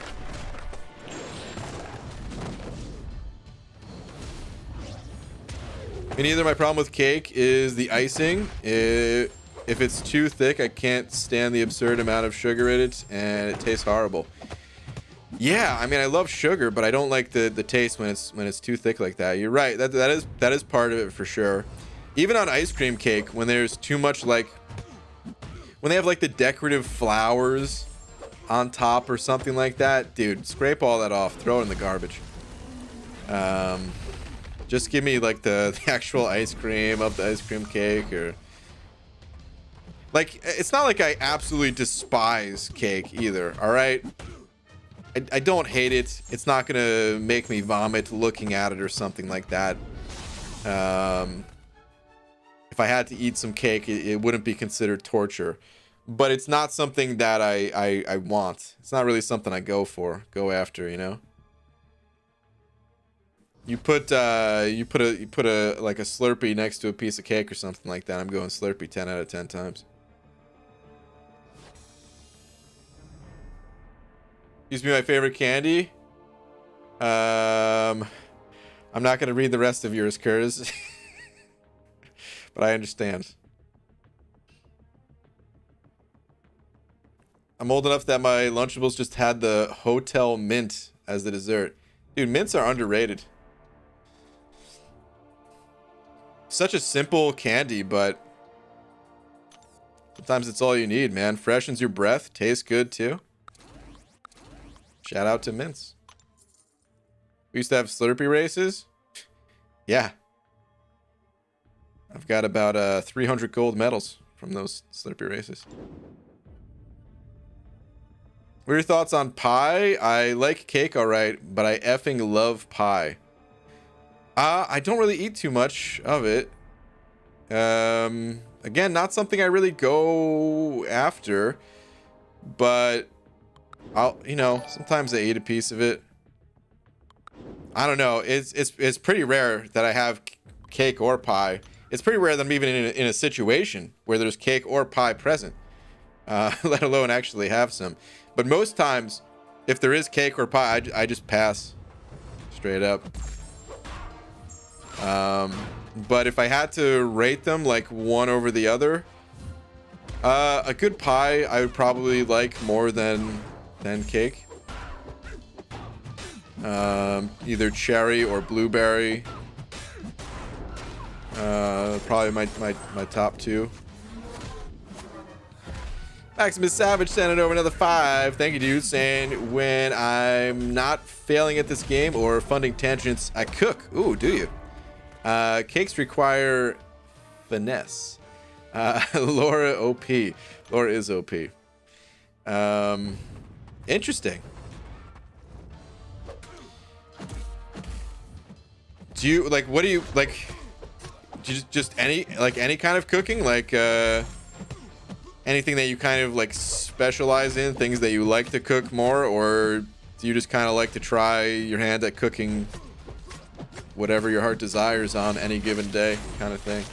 And either my problem with cake is the icing. If it's too thick, I can't stand the absurd amount of sugar in it, and it tastes horrible. Yeah, I mean, I love sugar, but I don't like the taste when it's too thick like that. You're right. That is part of it for sure. Even on ice cream cake, when there's too much, like when they have like the decorative flowers on top or something like that, dude, scrape all that off, throw it in the garbage. Just give me like the actual ice cream of the ice cream cake, or like, it's not like I absolutely despise cake either. All right. I don't hate it. It's not gonna make me vomit looking at it or something like that. If I had to eat some cake, it wouldn't be considered torture. But it's not something that I want. It's not really something I go after, you know. You put a like a Slurpee next to a piece of cake or something like that, I'm going Slurpee 10 out of 10 times. Used to be my favorite candy. I'm not gonna read the rest of yours, Kurz. But I understand. I'm old enough that my Lunchables just had the hotel mint as the dessert. Dude, mints are underrated. Such a simple candy, but sometimes it's all you need, man. Freshens your breath, tastes good too. Shout out to mints. We used to have Slurpee races. Yeah. I've got about 300 gold medals from those Slurpee races. What are your thoughts on pie? I like cake alright, but I effing love pie. I don't really eat too much of it. Again, not something I really go after, but sometimes I eat a piece of it. I don't know. It's pretty rare that I have cake or pie. It's pretty rare that I'm even in a situation where there's cake or pie present, let alone actually have some. But most times, if there is cake or pie, I just pass straight up. But if I had to rate them like one over the other, a good pie I would probably like more than cake. Either cherry or blueberry. Probably my top two. Maximus Savage sent it over another 5. Thank you, dude. Saying, when I'm not failing at this game or funding tangents, I cook. Ooh, do you? Cakes require finesse. Laura OP. Laura is OP. Interesting. Do you like, what do you like? Just any kind of cooking, like anything that you kind of like specialize in, things that you like to cook more, or do you just kind of like to try your hand at cooking whatever your heart desires on any given day, kind of thing?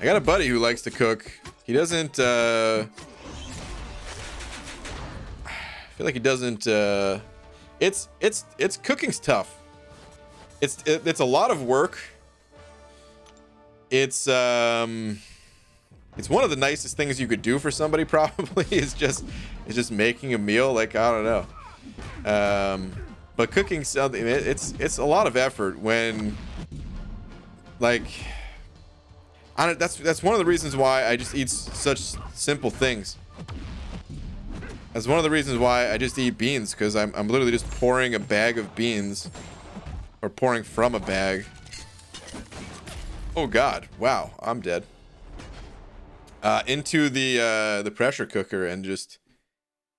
I got a buddy who likes to cook. He doesn't I feel like he doesn't it's cooking's tough. It's a lot of work. It's one of the nicest things you could do for somebody, probably, is just making a meal. Like, I don't know. But cooking something, it's a lot of effort when, like, that's one of the reasons why I just eat such simple things. That's one of the reasons why I just eat beans, because I'm literally just pouring a bag of beans, or pouring from a bag. Oh God! Wow, I'm dead. Into the pressure cooker and just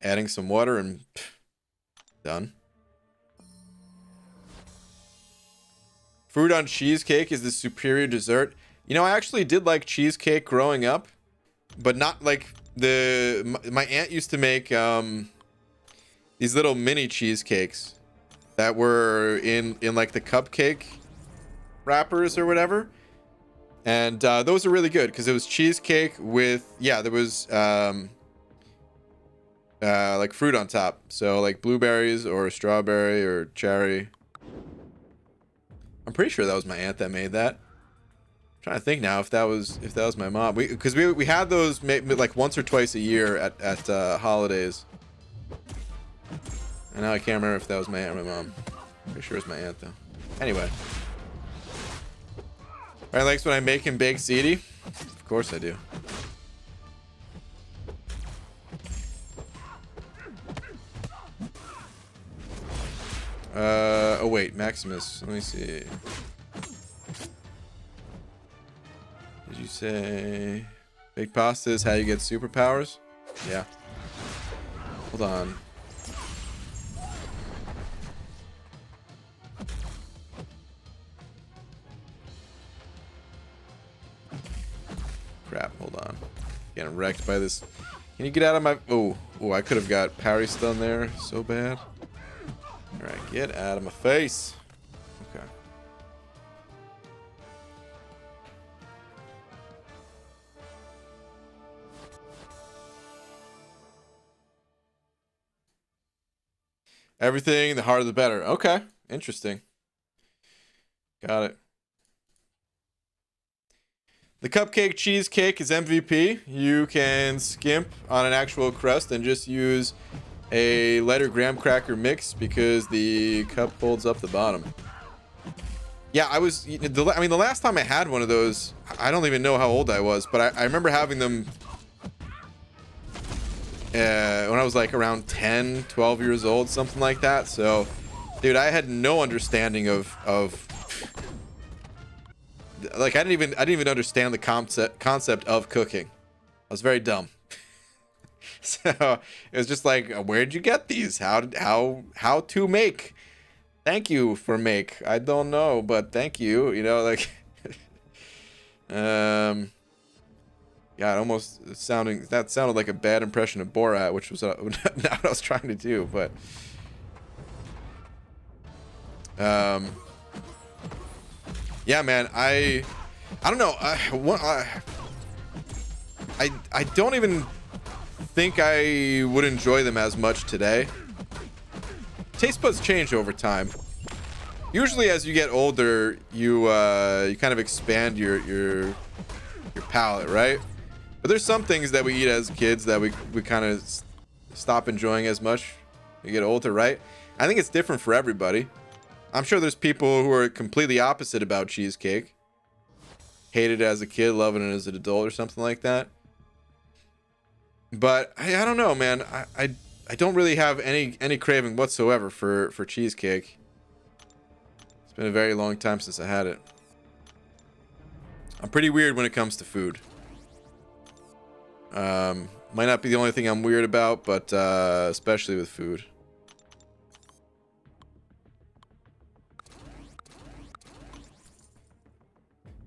adding some water and done. Fruit on cheesecake is the superior dessert. You know, I actually did like cheesecake growing up, but not like my aunt used to make these little mini cheesecakes that were in like the cupcake wrappers or whatever, and those are really good because it was cheesecake with, yeah, there was like fruit on top, so like blueberries or strawberry or cherry. I'm pretty sure that was my aunt that made that. I'm trying to think now if that was my mom. Because we had those like once or twice a year at holidays. And now I can't remember if that was my aunt or my mom. Pretty sure it was my aunt though. Anyway. Ryan likes when I make and bake CD. Of course I do. Oh wait, Maximus. Let me see. Did you say big pasta is how you get superpowers? Yeah. Hold on. Crap, hold on. Getting wrecked by this. Can you get out of my... Oh, I could have got parry stun there so bad. Alright, get out of my face. Okay. Everything, the harder the better. Okay, interesting. Got it. The cupcake cheesecake is MVP. You can skimp on an actual crust and just use a lighter graham cracker mix because the cup holds up the bottom. Yeah, I mean, the last time I had one of those, I don't even know how old I was, but I remember having them when I was like around 10, 12 years old, something like that. So, dude, I had no understanding of like, I didn't even understand the concept of cooking. I was very dumb. So it was just like, where'd you get these? How to make? Thank you for make. I don't know, but thank you. You know, like, God, almost that sounded like a bad impression of Borat, which was not what I was trying to do, but yeah, man, I don't know. I don't even think I would enjoy them as much today. Taste buds change over time. Usually, as you get older, you kind of expand your palate, right? But there's some things that we eat as kids that we kind of stop enjoying as much. We get older, right? I think it's different for everybody. I'm sure there's people who are completely opposite about cheesecake. Hate it as a kid, loving it as an adult or something like that. But I don't know, man. I don't really have any craving whatsoever for cheesecake. It's been a very long time since I had it. I'm pretty weird when it comes to food. Might not be the only thing I'm weird about, but especially with food.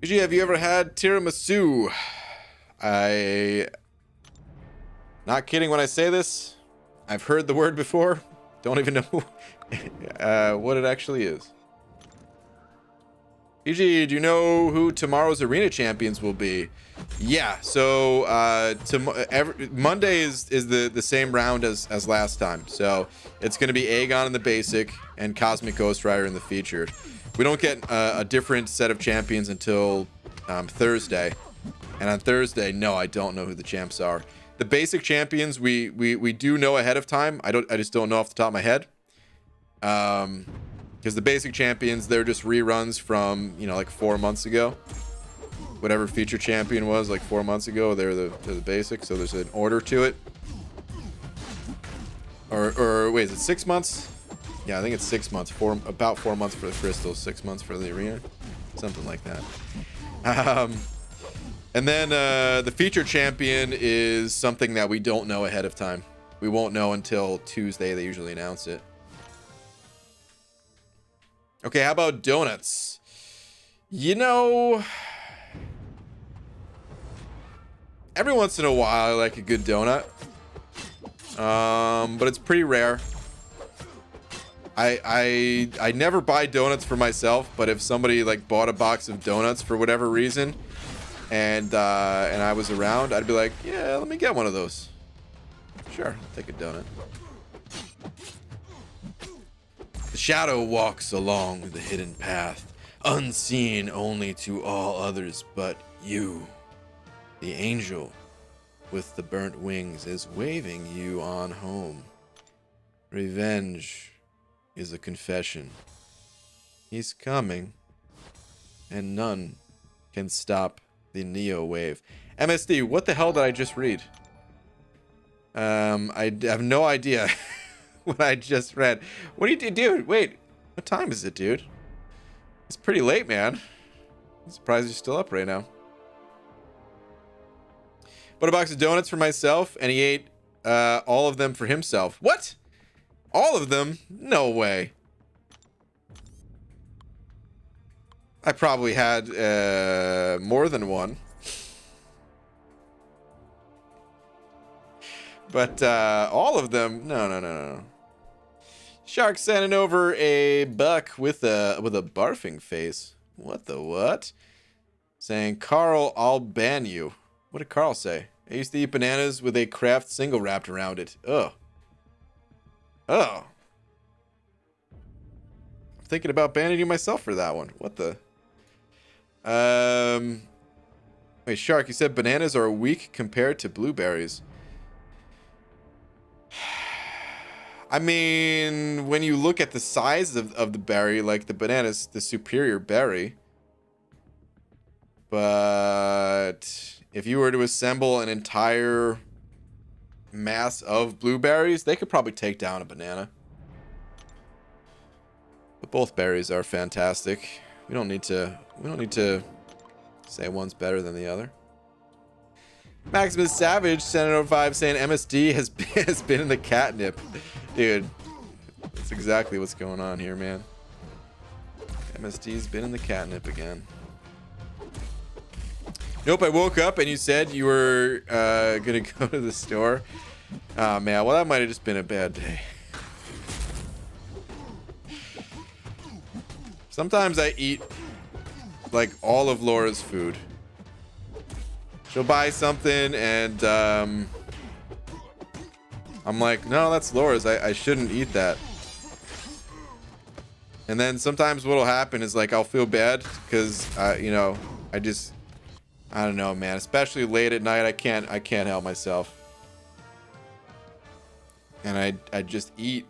Usually, have you ever had tiramisu? Not kidding when I say this. I've heard the word before. Don't even know what it actually is. EG, do you know who tomorrow's arena champions will be? Yeah, so Monday is the same round as last time. So it's going to be Aegon in the basic and Cosmic Ghost Rider in the featured. We don't get a different set of champions until Thursday. And on Thursday, no, I don't know who the champs are. The basic champions we do know ahead of time. I just don't know off the top of my head. Because the basic champions, they're just reruns from, you know, like 4 months ago. Whatever feature champion was like 4 months ago, they're the basic. So there's an order to it. Or wait, is it 6 months? Yeah, I think it's 6 months. About 4 months for the crystals, 6 months for the arena, something like that. And then the feature champion is something that we don't know ahead of time. We won't know until Tuesday. They usually announce it. Okay, how about donuts? You know, every once in a while I like a good donut. But it's pretty rare. I never buy donuts for myself, but if somebody like bought a box of donuts for whatever reason and I was around, I'd be like, yeah, let me get one of those. Sure, I'll take a donut. The shadow walks along the hidden path, unseen only to all others but you. The angel with the burnt wings is waving you on home. Revenge is a confession. He's coming, and none can stop the Neo wave. MSD, what the hell did I just read? I have no idea. What I just read. What do you do, dude? Wait, what time is it, dude? It's pretty late, man. I'm surprised you're still up right now. Bought a box of donuts for myself, and he ate all of them for himself. What? All of them? No way. I probably had more than one. But all of them? No. Shark sending over a buck with a barfing face. What the what? Saying, Carl, I'll ban you. What did Carl say? I used to eat bananas with a Kraft single wrapped around it. Ugh. Oh. I'm thinking about banning you myself for that one. What the? Wait, Shark, you said bananas are weak compared to blueberries. I mean, when you look at the size of the berry, like the banana's the superior berry. But if you were to assemble an entire mass of blueberries, they could probably take down a banana. But both berries are fantastic. We don't need to say one's better than the other. Maximus Savage sent over 5 saying MSD has been in the catnip. Dude, that's exactly what's going on here, man. MSD's been in the catnip again. Nope, I woke up and you said you were gonna go to the store. Oh man, well that might have just been a bad day. Sometimes I eat like all of Laura's food. She'll buy something and I'm like, no, that's Laura's. I shouldn't eat that. And then sometimes what'll happen is like I'll feel bad because you know, I don't know, man. Especially late at night, I can't help myself. And I just eat.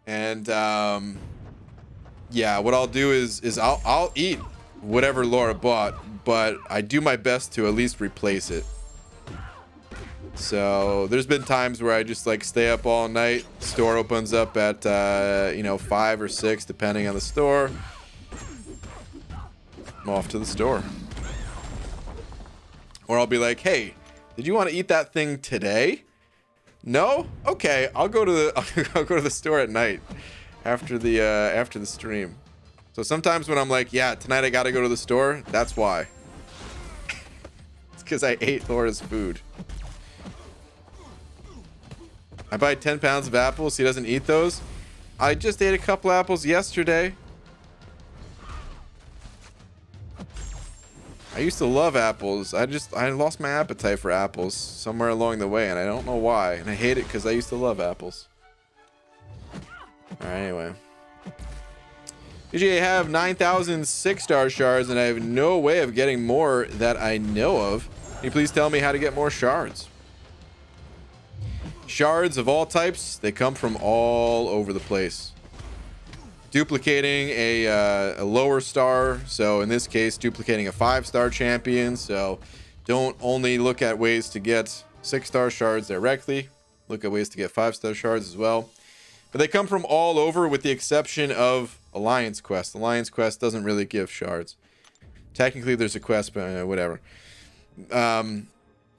And yeah, what I'll do is I'll eat whatever Laura bought, but I do my best to at least replace it. So there's been times where I just like stay up all night. Store opens up at 5 or 6 depending on the store. I'm off to the store. Or I'll be like, hey, did you want to eat that thing today? No? Okay, I'll go to the store at night after the stream. So sometimes when I'm like, yeah, tonight I gotta go to the store, that's why. It's because I ate Laura's food. I buy 10 pounds of apples. He doesn't eat those. I just ate a couple apples yesterday. I used to love apples. I lost my appetite for apples somewhere along the way, and I don't know why. And I hate it because I used to love apples. Alright, anyway. BGA, I have 9,000 6-star shards, and I have no way of getting more that I know of. Can you please tell me how to get more shards? Shards of all types, they come from all over the place. Duplicating a lower star, so in this case duplicating a 5-star champion, so don't only look at ways to get 6-star shards directly, look at ways to get 5-star shards as well. But they come from all over with the exception of Alliance Quest. Alliance Quest doesn't really give shards. Technically there's a quest, but whatever. The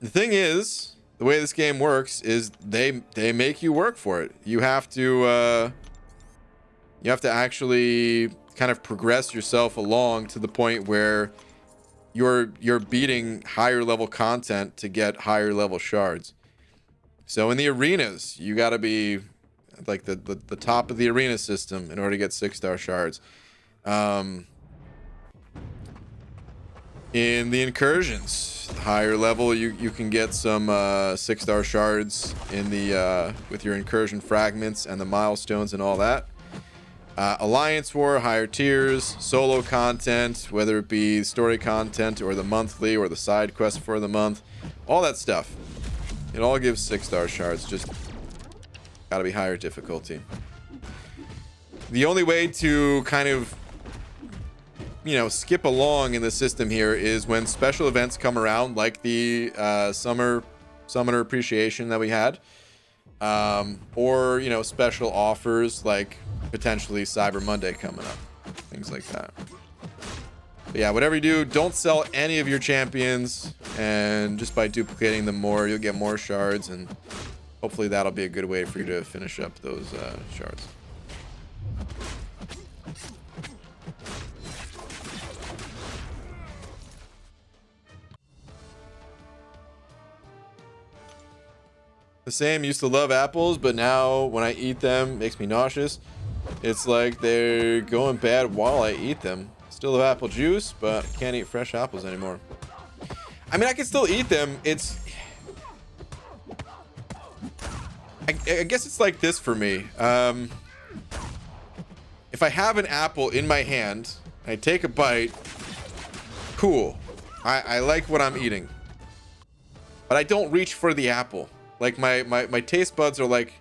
thing is, the way this game works is they make you work for it. You have to actually kind of progress yourself along to the point where you're beating higher level content to get higher level shards. So in the arenas, you got to be like the top of the arena system in order to get 6-star shards. In the incursions, higher level, you can get some 6-star shards in the with your incursion fragments and the milestones and all that. Alliance War, higher tiers, solo content, whether it be story content or the monthly or the side quest for the month, all that stuff. It all gives 6-star shards, just gotta be higher difficulty. The only way to kind of, skip along in the system here is when special events come around, like the Summoner Appreciation that we had, or special offers like potentially Cyber Monday coming up, things like that. But yeah, whatever you do, don't sell any of your champions, and just by duplicating them more, you'll get more shards, and hopefully that'll be a good way for you to finish up those shards. The same, used to love apples, but now when I eat them, it makes me nauseous. It's like they're going bad while I eat them. Still have apple juice, but I can't eat fresh apples anymore. I mean, I can still eat them. I guess it's like this for me. If I have an apple in my hand, I take a bite, cool. I like what I'm eating. But I don't reach for the apple. Like my taste buds are like,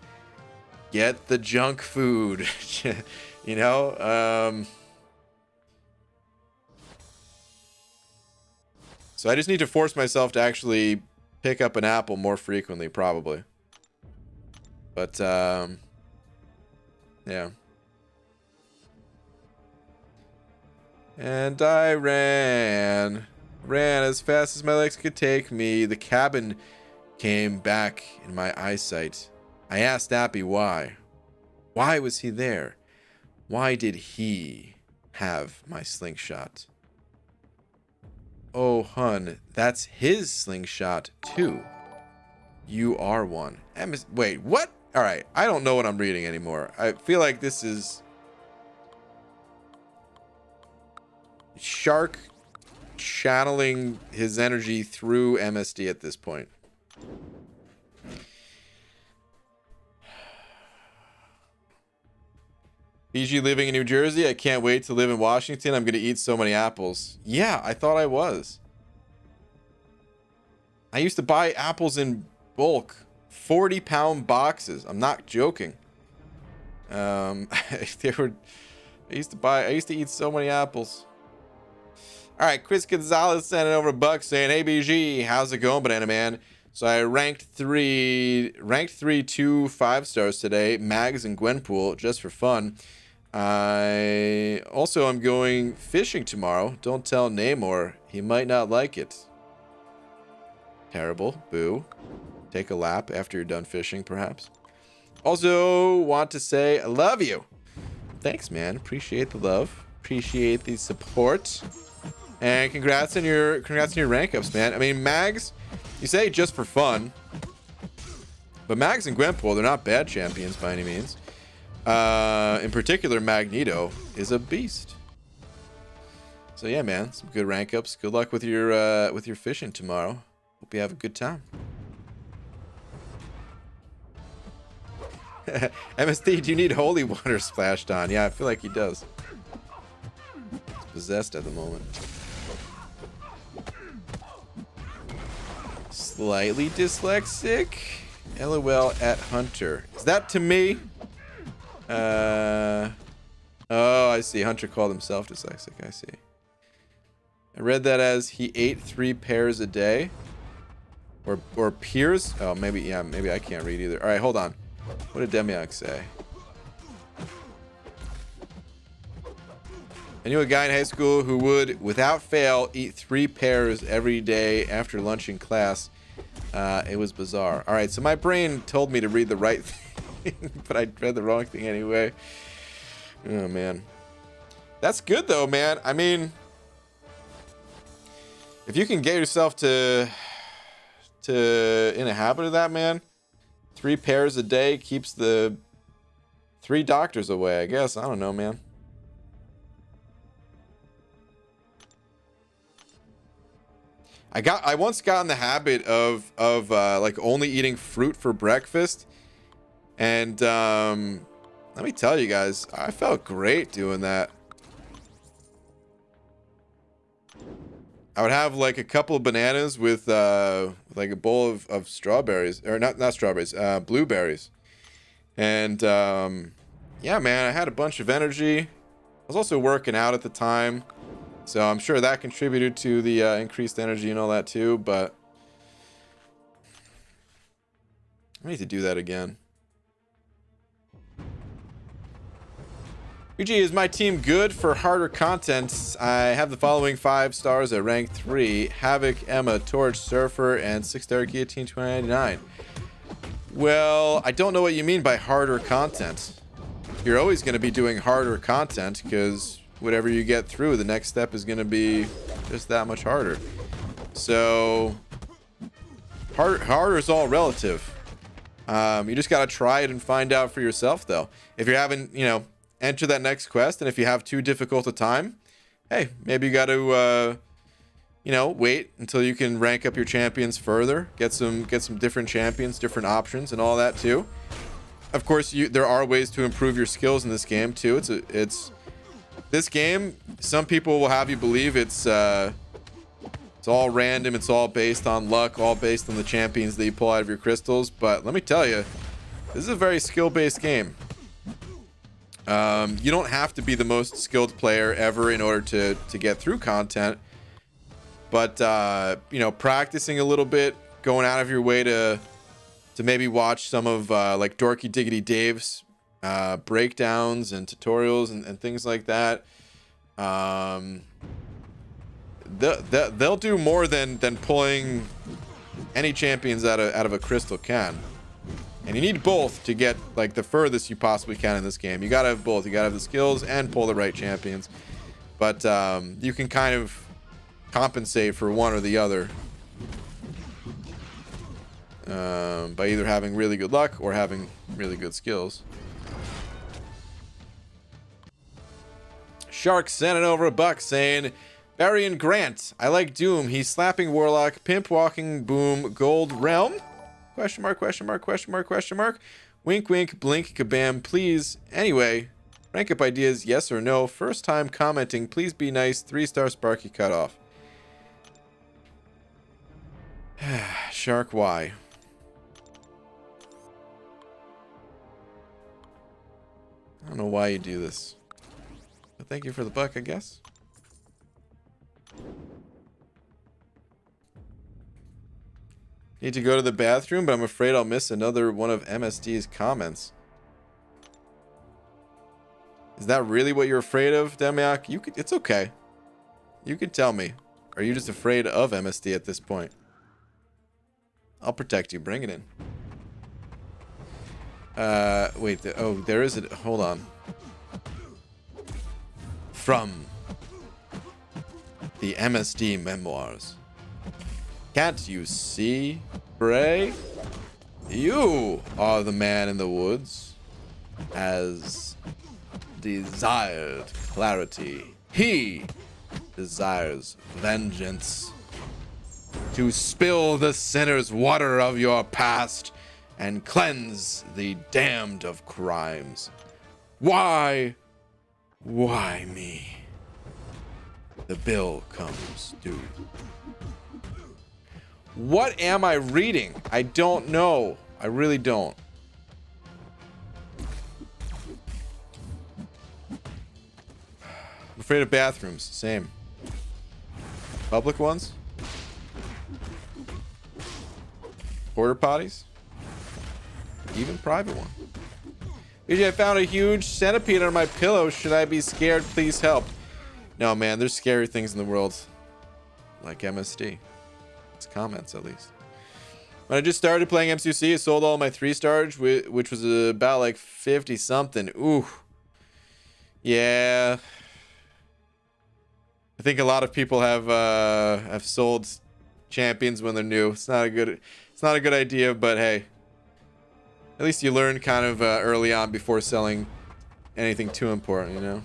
get the junk food, So I just need to force myself to actually pick up an apple more frequently, probably. But, yeah. And I ran as fast as my legs could take me. The cabin came back in my eyesight. I asked Appy why. Why was he there? Why did he have my slingshot? Oh, hun, that's his slingshot, too. You are one. Wait, what? All right, I don't know what I'm reading anymore. I feel like this is Shark channeling his energy through MSD at this point. BG living in New Jersey. I can't wait to live in Washington. I'm going to eat so many apples. Yeah, I thought I was. I used to buy apples in bulk, 40-pound boxes. I'm not joking. They were. I used to eat so many apples. All right, Chris Gonzalez sending over a buck saying, "Hey BG, how's it going, Banana Man?" So I ranked three 2 5-stars today, Mags and Gwenpool, just for fun. I also am going fishing tomorrow. Don't tell Namor, he might not like it. Terrible. Boo. Take a lap after you're done fishing, perhaps. Also want to say I love you. Thanks, man. Appreciate the love. Appreciate the support. And congrats on your rank ups, man. I mean, Mags, you say just for fun, but Mags and Gwenpool, they're not bad champions by any means. In particular, Magneto is a beast. So yeah, man, some good rank ups. Good luck with your fishing tomorrow. Hope you have a good time. MSD, do you need holy water splashed on? Yeah, I feel like he does. He's possessed at the moment. Slightly dyslexic. LOL at Hunter. Is that to me? Oh, I see. Hunter called himself dyslexic. I see. I read that as he ate 3 pears a day. Or peers? Oh, maybe, yeah, maybe I can't read either. All right, hold on. What did Demiok say? I knew a guy in high school who would, without fail, eat 3 pears every day after lunch in class. It was bizarre. All right, so my brain told me to read the right thing, but I read the wrong thing anyway. Oh, man. That's good, though, man. I mean, if you can get yourself in a habit of that, man, 3 pears a day keeps the 3 doctors away, I guess. I don't know, man. I once got in the habit of like only eating fruit for breakfast, and let me tell you guys, I felt great doing that. I would have like a couple of bananas with like a bowl of strawberries, or not strawberries, blueberries, and yeah, man, I had a bunch of energy. I was also working out at the time, so I'm sure that contributed to the increased energy and all that too, but I need to do that again. UG, is my team good for harder content? I have the following 5 stars at rank 3. Havoc, Emma, Torch, Surfer, and 6-star Guillotine 2099. Well, I don't know what you mean by harder content. You're always going to be doing harder content because whatever you get through, the next step is going to be just that much harder. So, harder is all relative. You just got to try it and find out for yourself, though. If you're having, enter that next quest, and if you have too difficult a time, hey, maybe you got to wait until you can rank up your champions further, get some different champions, different options, and all that too. Of course, there are ways to improve your skills in this game too. It's this game, some people will have you believe it's all random, it's all based on luck, all based on the champions that you pull out of your crystals, but let me tell you, this is a very skill-based game. You don't have to be the most skilled player ever in order to get through content, but practicing a little bit, going out of your way to maybe watch some of like Dorky Diggity Dave's breakdowns and tutorials and things like that. They'll do more than pulling any champions out of a crystal can. And you need both to get like the furthest you possibly can in this game. You gotta have both. You gotta have the skills and pull the right champions. But you can kind of compensate for one or the other by either having really good luck or having really good skills. Shark sending over a buck saying, Barry and Grant, I like Doom. He's slapping Warlock, pimp walking boom, gold realm? Question mark, question mark, question mark, question mark. Wink, wink, blink, kabam, please. Anyway, rank up ideas, yes or no. First time commenting, please be nice. 3-star Sparky cutoff. Shark Y. I don't know why you do this. But thank you for the buck, I guess. Need to go to the bathroom, but I'm afraid I'll miss another one of MSD's comments. Is that really what you're afraid of, Demiak? It's okay. You can tell me. Are you just afraid of MSD at this point? I'll protect you. Bring it in. Wait. Oh, there is a... Hold on. From the MSD memoirs. Can't you see, Bray? You are the man in the woods. As desired clarity. He desires vengeance. To spill the sinner's water of your past and cleanse the damned of crimes. Why me? The bill comes due. What am I reading? I don't know. I really don't. I'm afraid of bathrooms. Same. Public ones? Porta potties? Even private one. BJ, I found a huge centipede under my pillow. Should I be scared? Please help. No, man. There's scary things in the world. Like MSD. It's comments, at least. When I just started playing MCC, I sold all my 3-stars, which was about like 50 something. Ooh. Yeah. I think a lot of people have sold champions when they're new. It's not a good idea, but hey. At least you learn kind of early on before selling anything too important, you know?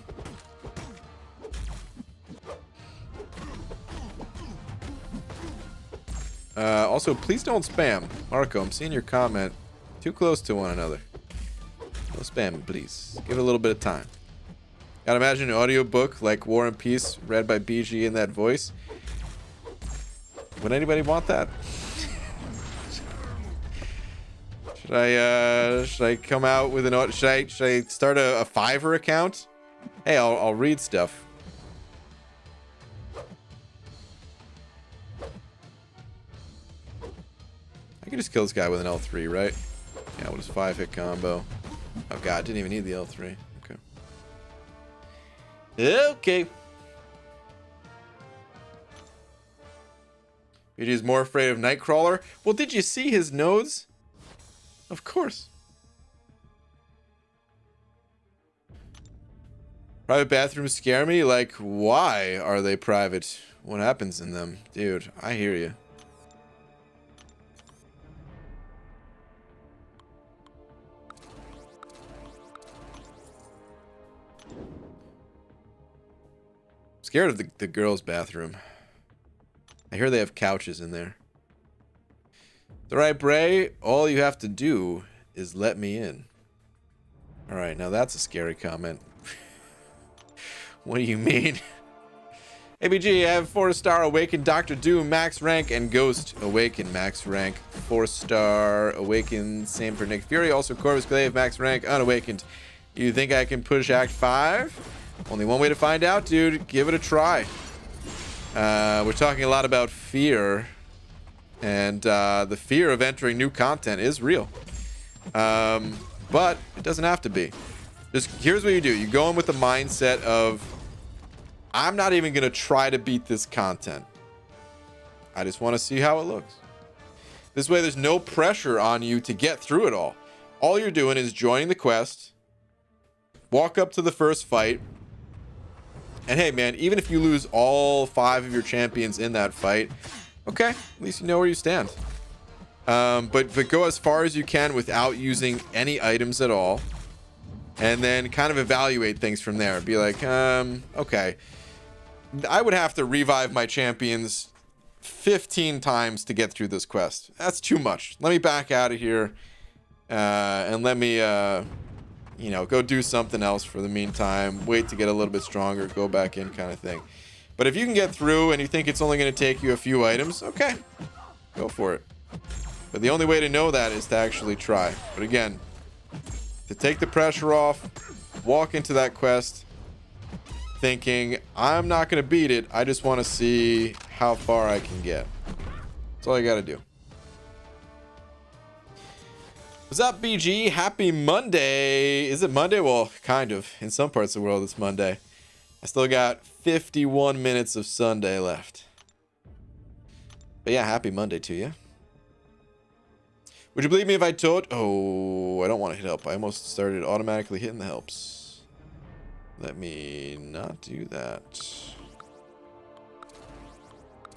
Also, please don't spam. Marco, I'm seeing your comment too close to one another. No spamming, please. Give it a little bit of time. Gotta imagine an audiobook like War and Peace read by BG in that voice. Would anybody want that? Should I come out with an... Should I start a Fiverr account? Hey, I'll read stuff. I can just kill this guy with an L3, right? Yeah, with his 5-hit combo. Oh god, didn't even need the L3. Okay. Okay. BG's more afraid of Nightcrawler. Well, did you see his nose? Of course. Private bathrooms scare me? Like, why are they private? What happens in them? Dude, I hear you. Scared of the girls' bathroom. I hear they have couches in there. All right, Bray. All you have to do is let me in. All right, now that's a scary comment. What do you mean? ABG, I have 4-star Awaken Doctor Doom max rank and Ghost Awaken max rank. 4-star Awaken, same for Nick Fury. Also Corvus Glaive max rank unawakened. You think I can push Act 5? Only one way to find out, dude. Give it a try. We're talking a lot about fear. And the fear of entering new content is real. But it doesn't have to be. Just here's what you do. You go in with the mindset of, I'm not even going to try to beat this content. I just want to see how it looks. This way there's no pressure on you to get through it all. All you're doing is joining the quest. Walk up to the first fight. And hey, man, even if you lose all 5 of your champions in that fight, okay, at least you know where you stand. But go as far as you can without using any items at all. And then kind of evaluate things from there. Be like, okay. I would have to revive my champions 15 times to get through this quest. That's too much. Let me back out of here. And let me, you know, go do something else for the meantime. Wait to get a little bit stronger. Go back in kind of thing. But if you can get through and you think it's only going to take you a few items, okay. Go for it. But the only way to know that is to actually try. But again, to take the pressure off, walk into that quest thinking, I'm not going to beat it. I just want to see how far I can get. That's all you got to do. What's up, BG? Happy Monday. Is it Monday? Well, kind of. In some parts of the world, it's Monday. I still got 51 minutes of Sunday left. But yeah, happy Monday to you. Would you believe me if I told... Oh, I don't want to hit help. I almost started automatically hitting the helps. Let me not do that.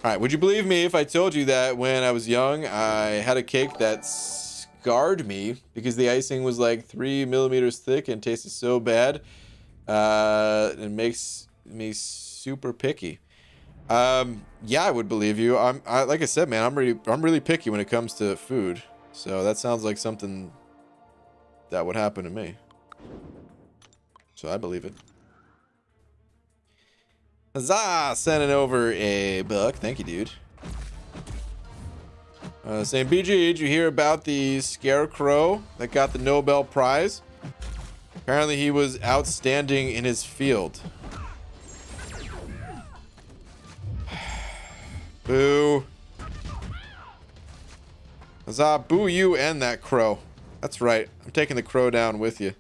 Alright, would you believe me if I told you that when I was young, I had a cake that scarred me because the icing was like 3 millimeters thick and tasted so bad. It makes me super picky. Yeah, I would believe you. Like I said, man, I'm really picky when it comes to food. So that sounds like something that would happen to me. So I believe it. Huzzah! Sending over a buck. Thank you, dude. Saying, BG, did you hear about the scarecrow that got the Nobel Prize? Apparently he was outstanding in his field. Boo. Huzzah, boo you and that crow. That's right. I'm taking the crow down with you.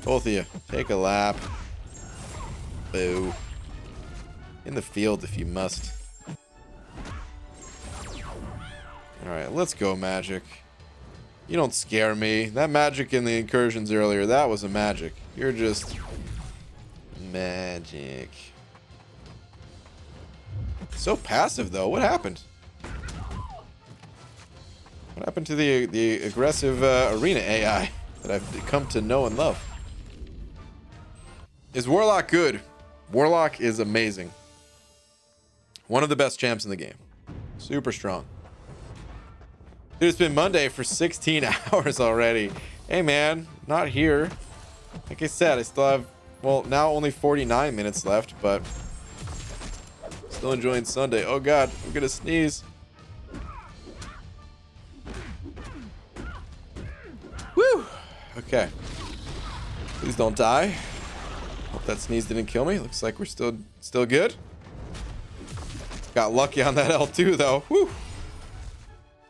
Both of you. Take a lap. Boo. In the field if you must. Alright, let's go, magic. You don't scare me. That magic in the incursions earlier, that was a magic. You're just... magic. So passive, though. What happened? What happened to the aggressive arena AI that I've come to know and love? Is Warlock good? Warlock is amazing. One of the best champs in the game. Super strong. Dude, it's been Monday for 16 hours already. Hey, man. Not here. Like I said, I still have, well, now only 49 minutes left, but still enjoying Sunday. Oh, God. I'm going to sneeze. Woo! Okay. Please don't die. Hope that sneeze didn't kill me. Looks like we're still good. Got lucky on that L2, though. Woo!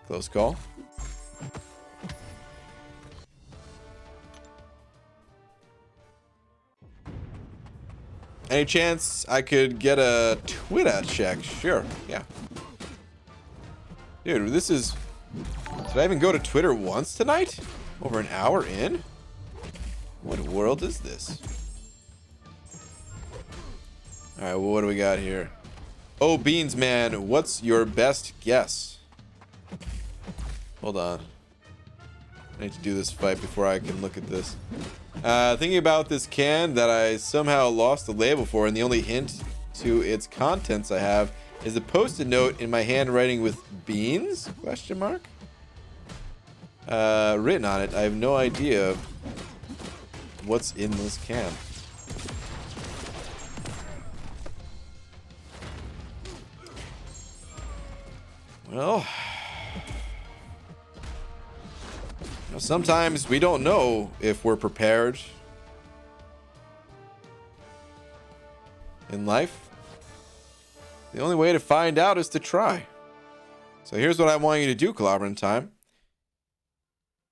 Close call. Any chance I could get a Twitter check? Sure, yeah. Dude, this is... Did I even go to Twitter once tonight? Over an hour in? What world is this? Alright, well, what do we got here? Oh, Beans, man, what's your best guess? Hold on. I need to do this fight before I can look at this. Thinking about this can that I somehow lost the label for, and the only hint to its contents I have is a post-it note in my handwriting with beans? Question mark? Written on it. I have no idea what's in this can. Well, sometimes we don't know if we're prepared in life. The only way to find out is to try. So here's what I want you to do, Clobbering Time.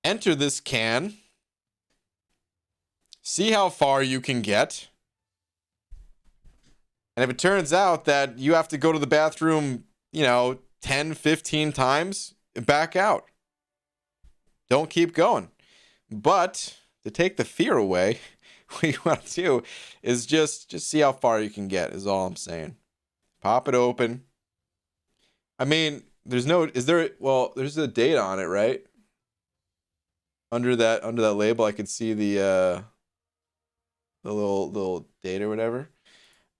Enter this can. See how far you can get. And if it turns out that you have to go to the bathroom, 10, 15 times, back out. Don't keep going. But to take the fear away, what you want to do is just see how far you can get, is all I'm saying. Pop it open. I mean, there's a date on it, right? Under that label, I could see the little date or whatever.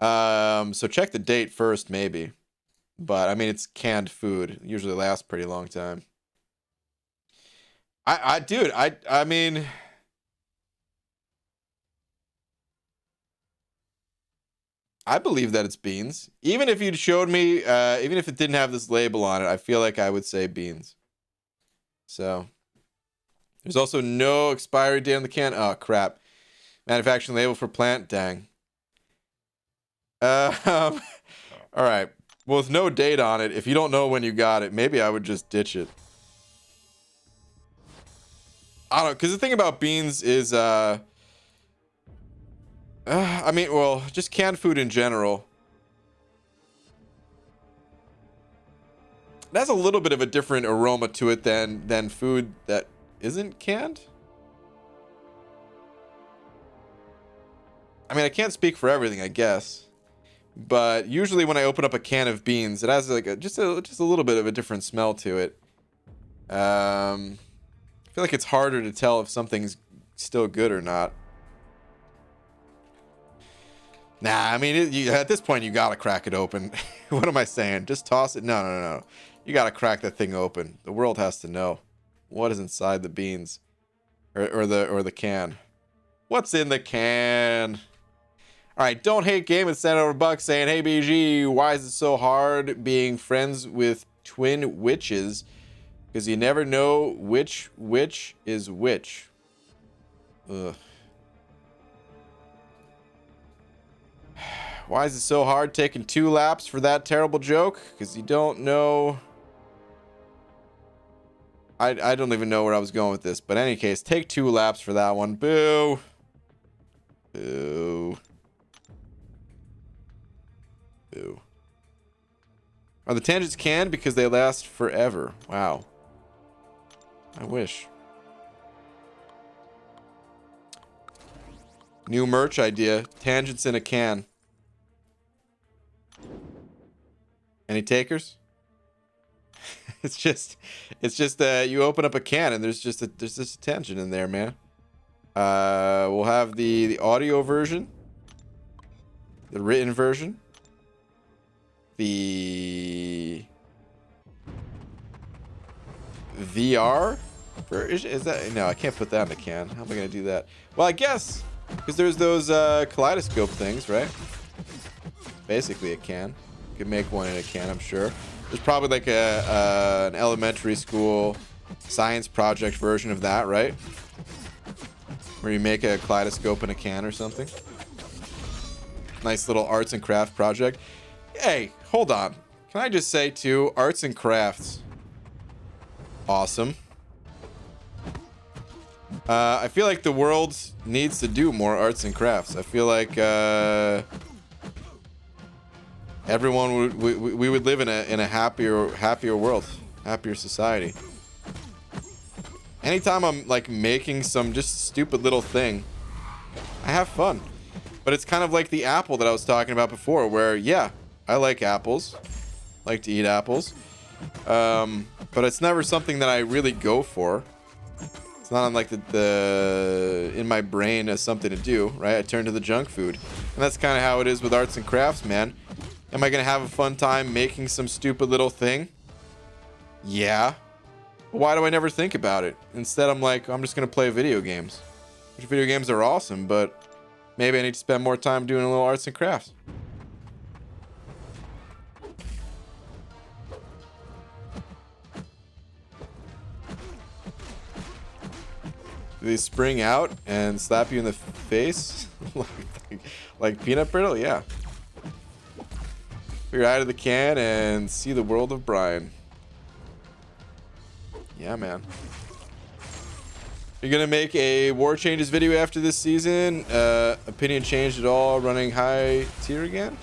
So check the date first, maybe. But I mean, it's canned food. It usually lasts pretty long time. Dude, I mean, I believe that it's beans. Even if you'd showed me, even if it didn't have this label on it, I feel like I would say beans. So, there's also no expiry date on the can. Oh, crap. Manufacturing label for plant. Dang. All right. Well, with no date on it, if you don't know when you got it, maybe I would just ditch it. I don't know, because the thing about beans is, I mean, well, just canned food in general. It has a little bit of a different aroma to it than food that isn't canned. I mean, I can't speak for everything, I guess. But usually when I open up a can of beans, it has like just a little bit of a different smell to it. I feel like it's harder to tell if something's still good or not. Nah, I mean, at this point, you gotta crack it open. What am I saying? Just toss it? No. You gotta crack that thing open. The world has to know what is inside the beans, or the can. What's in the can? All right, don't hate game and send over Buck saying, "Hey BG, why is it so hard being friends with twin witches? Because you never know which witch is which." Ugh. Why is it so hard taking 2 laps for that terrible joke? Because you don't know. I don't even know where I was going with this. But in any case, take 2 laps for that one. Boo. Boo. Boo. Are the tangents canned because they last forever? Wow. I wish. New merch idea. Tangents in a can. Any takers? It's just you open up a can and there's just a tangent in there, man. We'll have the audio version, the written version, the VR version. Is that, no? I can't put that in the can. How am I gonna do that? Well, I guess because there's those kaleidoscope things, right? Basically a can. You could make one in a can, I'm sure. There's probably like an elementary school science project version of that, right? Where you make a kaleidoscope in a can or something. Nice little arts and craft project. Hey, hold on. Can I just say too, arts and crafts. Awesome. I feel like the world needs to do more arts and crafts. I feel like everyone we would live in a happier world, happier society. Anytime I'm like making some just stupid little thing, I have fun. But it's kind of like the apple that I was talking about before, where yeah, I like apples, like to eat apples, but it's never something that I really go for. It's not on like the in my brain as something to do, right? I turn to the junk food, and that's kind of how it is with arts and crafts, man. Am I gonna have a fun time making some stupid little thing? Yeah. But why do I never think about it? Instead, I'm like, I'm just gonna play video games. Which video games are awesome, but maybe I need to spend more time doing a little arts and crafts. Do they spring out and slap you in the face? like peanut brittle? Yeah. Figure out of the can and see the world of Brian. Yeah, man. You're gonna make a War Changes video after this season? Opinion changed at all? Running high tier again?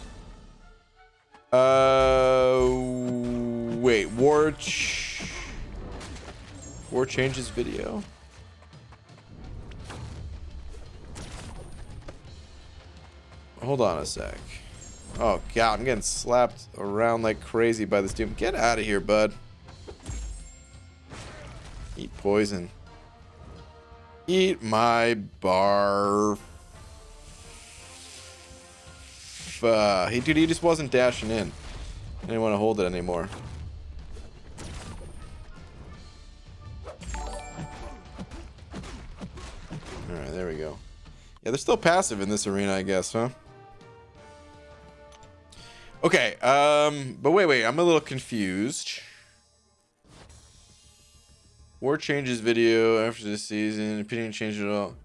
Wait, War Changes video? Hold on a sec. Oh god, I'm getting slapped around like crazy by this dude. Get out of here, bud. Eat poison. Eat my barf. Hey, dude, he just wasn't dashing in. I didn't want to hold it anymore. Alright, there we go. Yeah, they're still passive in this arena, I guess, huh? Okay, but wait, I'm a little confused. War changes video after this season. Opinion change at all.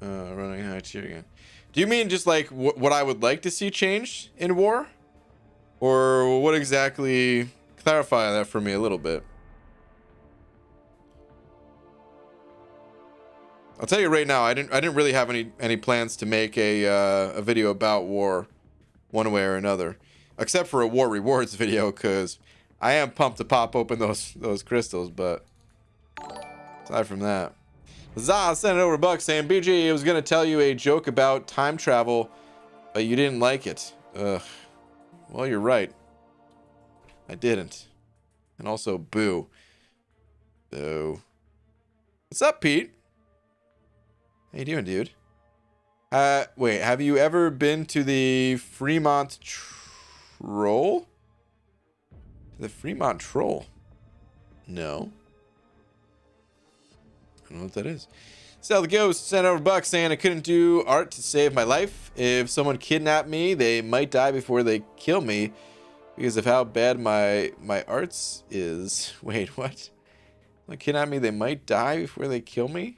Running high tier again. Do you mean just like what I would like to see changed in war? Or what exactly? Clarify that for me a little bit. I'll tell you right now, I didn't really have any plans to make a video about war one way or another, except for a war rewards video, because I am pumped to pop open those crystals. But aside from that, Zah sent it over buck saying, BG, I was gonna tell you a joke about time travel, but you didn't like it. Ugh. Well, you're right. I didn't. And also, boo. Boo. What's up, Pete? How you doing, dude? Wait, have you ever been to the Fremont Troll? The Fremont Troll? No. I don't know what that is. Sell the Ghost sent over buck saying I couldn't do art to save my life. If someone kidnapped me, they might die before they kill me because of how bad my arts is. Wait, what? Someone kidnapped me, they might die before they kill me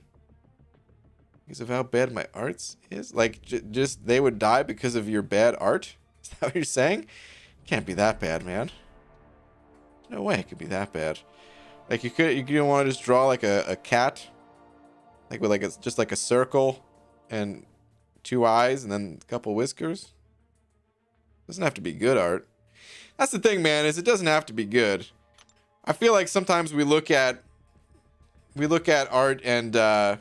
because of how bad my arts is? Like, just they would die because of your bad art? Is that what you're saying? Can't be that bad, man. No way it could be that bad. Like, you don't want to just draw like a cat, like with like just like a circle and 2 eyes and then a couple whiskers. Doesn't have to be good art. That's the thing, man, is it doesn't have to be good. I feel like sometimes we look at art and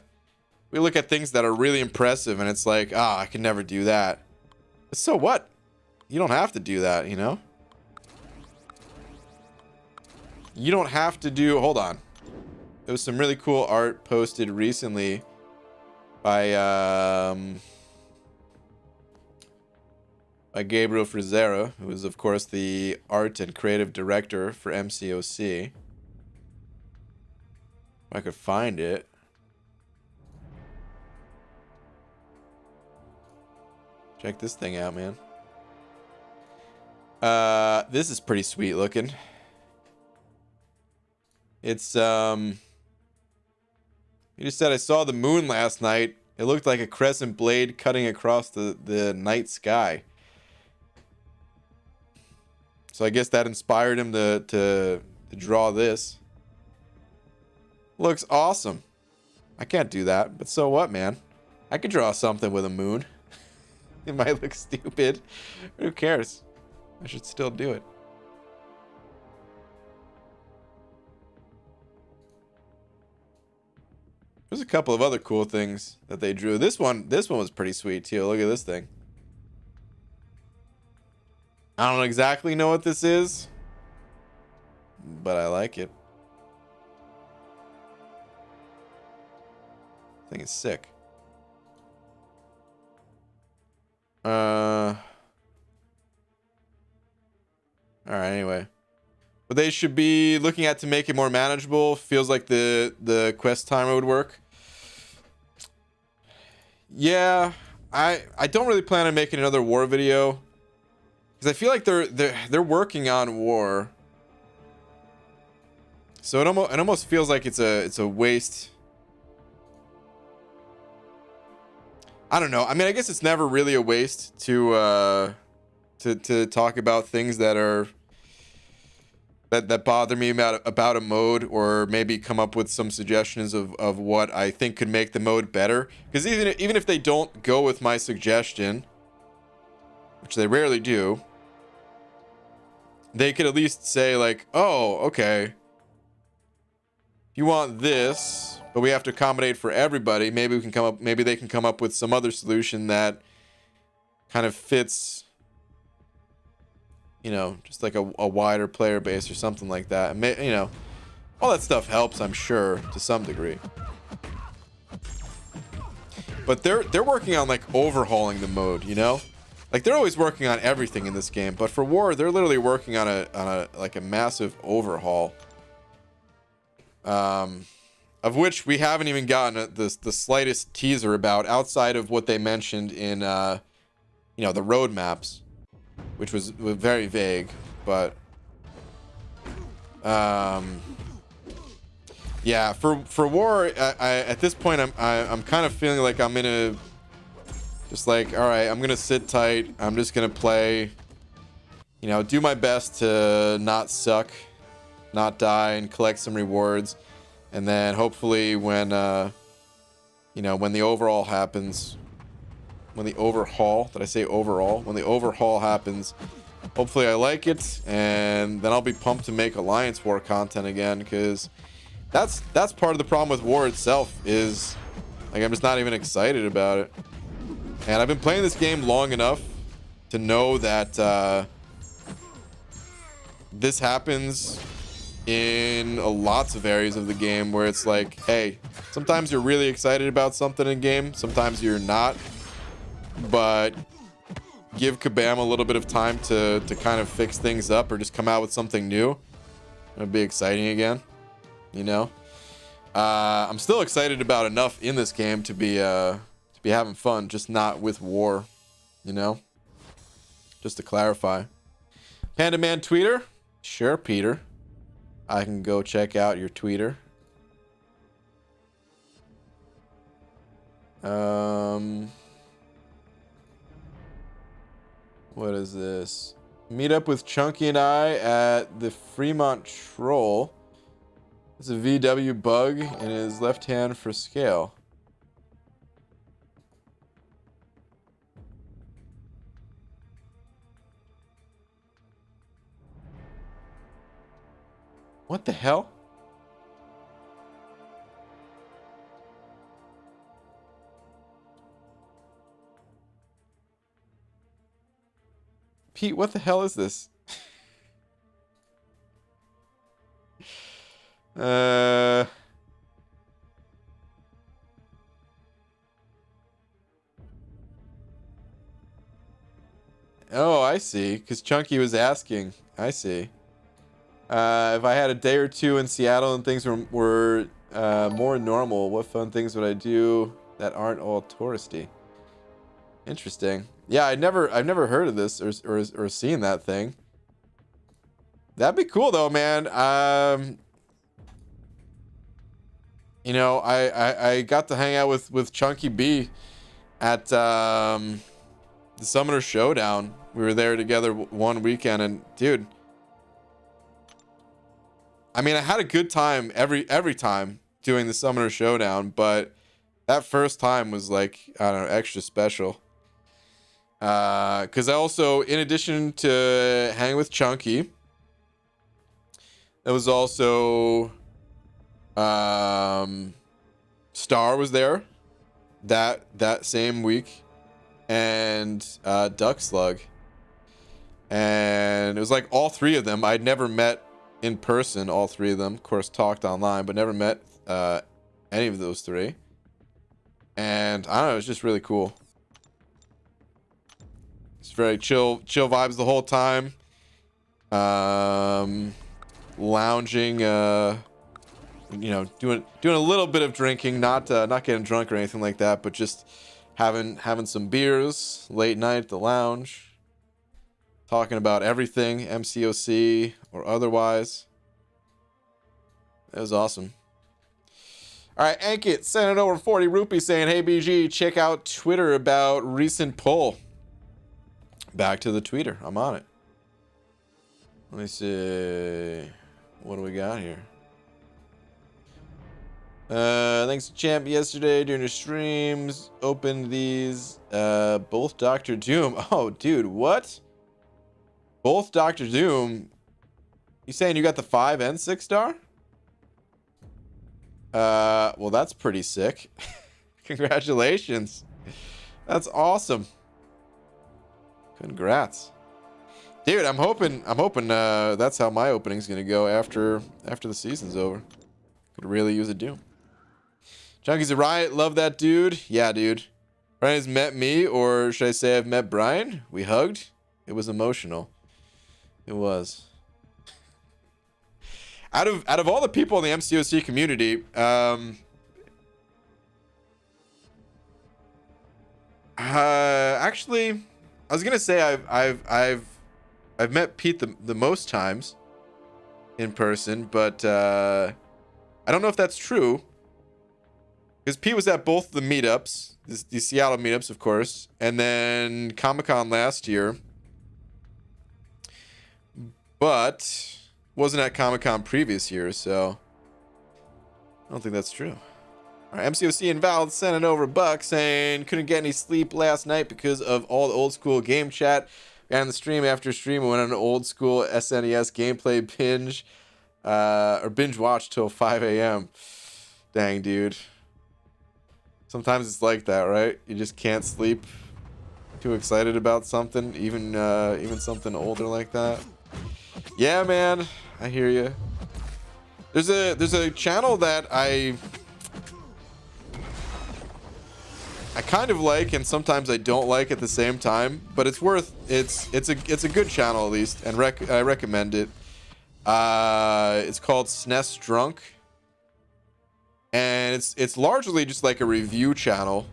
we look at things that are really impressive and it's like, I can never do that. But so what? You don't have to do that, you know? You don't have to do... Hold on. There was some really cool art posted recently by Gabriel Frizera, who is, of course, the art and creative director for MCOC. If I could find it. Check this thing out, man. This is pretty sweet looking. It's he just said, I saw the moon last night. It looked like a crescent blade cutting across the night sky. So I guess that inspired him to draw this. Looks awesome. I can't do that, but so what, man? I could draw something with a moon. It might look stupid. Who cares? I should still do it. There's a couple of other cool things that they drew. This one was pretty sweet too. Look at this thing. I don't exactly know what this is, but I like it. I think it's sick. All right, anyway. But they should be looking at to make it more manageable. Feels like the quest timer would work. Yeah, I don't really plan on making another war video because I feel like they're working on war. So it almost feels like it's a waste. I don't know. I mean, I guess it's never really a waste to talk about things that are that bother me about a mode, or maybe come up with some suggestions of what I think could make the mode better. Because even if they don't go with my suggestion, which they rarely do, they could at least say like, oh, okay, you want this, but we have to accommodate for everybody. Maybe they can come up with some other solution that kind of fits, you know, just like a wider player base or something like that. And you know, all that stuff helps, I'm sure, to some degree. But they're working on like overhauling the mode, you know? Like they're always working on everything in this game, but for war, they're literally working on a like a massive overhaul. Of which we haven't even gotten the slightest teaser about, outside of what they mentioned in you know, the roadmaps. which was very vague, but yeah, for war, I at this point I'm kind of feeling like I'm in a just like, all right, I'm gonna sit tight. I'm just gonna play, you know, do my best to not suck, not die, and collect some rewards, and then hopefully when you know, when the overall happens, when the overhaul, did I say overall? When the overhaul happens, hopefully I like it, and then I'll be pumped to make Alliance War content again, because that's part of the problem with war itself, is like I'm just not even excited about it. And I've been playing this game long enough to know that this happens in lots of areas of the game where it's like, hey, sometimes you're really excited about something in game, sometimes you're not, but give Kabam a little bit of time to kind of fix things up or just come out with something new. It'll be exciting again, you know. I'm still excited about enough in this game to be having fun, just not with war, you know. Just to clarify. Panda Man tweeter, sure, Peter. I can go check out your tweeter. What is this? Meet up with Chunky and I at the Fremont Troll. It's a VW bug in his left hand for scale. What the hell? Pete, what the hell is this? Oh, I see. Because Chunky was asking. I see. If I had a day or two in Seattle and things were more normal, what fun things would I do that aren't all touristy? Interesting. Yeah, I've never heard of this or seen that thing. That'd be cool though, man. You know, I got to hang out with Chunky B at the Summoner Showdown. We were there together one weekend, and dude, I mean, I had a good time every time doing the Summoner Showdown, but that first time was like, I don't know, extra special. Because I also, in addition to hanging with Chunky, there was also Star was there that same week, and Duck Slug, and it was like all three of them I'd never met in person. All three of them, of course, talked online, but never met any of those three. And I don't know, it was just really cool. It's very chill vibes the whole time. Lounging, you know, doing a little bit of drinking, not getting drunk or anything like that, but just having some beers late night at the lounge, talking about everything, MCOC or otherwise. It was awesome. All right, Ankit sending over 40 rupees saying, hey BG, check out Twitter about recent poll. Back to the tweeter. I'm on it. Let me see. What do we got here? Thanks to Champ yesterday during your streams. Opened these. Both Doctor Doom. Oh, dude, what? Both Doctor Doom. You saying you got the 5 and 6 star? Well, that's pretty sick. Congratulations. That's awesome. Congrats. Dude, I'm hoping that's how my opening's gonna go after the season's over. Could really use a Doom. Chunky's a riot, love that dude. Yeah, dude. Brian has met me, or should I say I've met Brian? We hugged. It was emotional. It was. Out of all the people in the MCOC community, actually, I was gonna say I've met Pete the most times in person, but I don't know if that's true. Because Pete was at both the meetups, the Seattle meetups, of course, and then Comic-Con last year. But wasn't at Comic-Con previous year, so I don't think that's true. All right, MCOC and Val sending over a buck saying couldn't get any sleep last night because of all the old school game chat. And the stream after stream, we went on an old school SNES gameplay binge, or binge watch till 5 a.m. Dang, dude. Sometimes it's like that, right? You just can't sleep. Too excited about something, even something older like that. Yeah, man, I hear you. There's a channel that I kind of like, and sometimes I don't like at the same time. But it's a good channel at least, and I recommend it. It's called SNES Drunk. And it's largely just like a review channel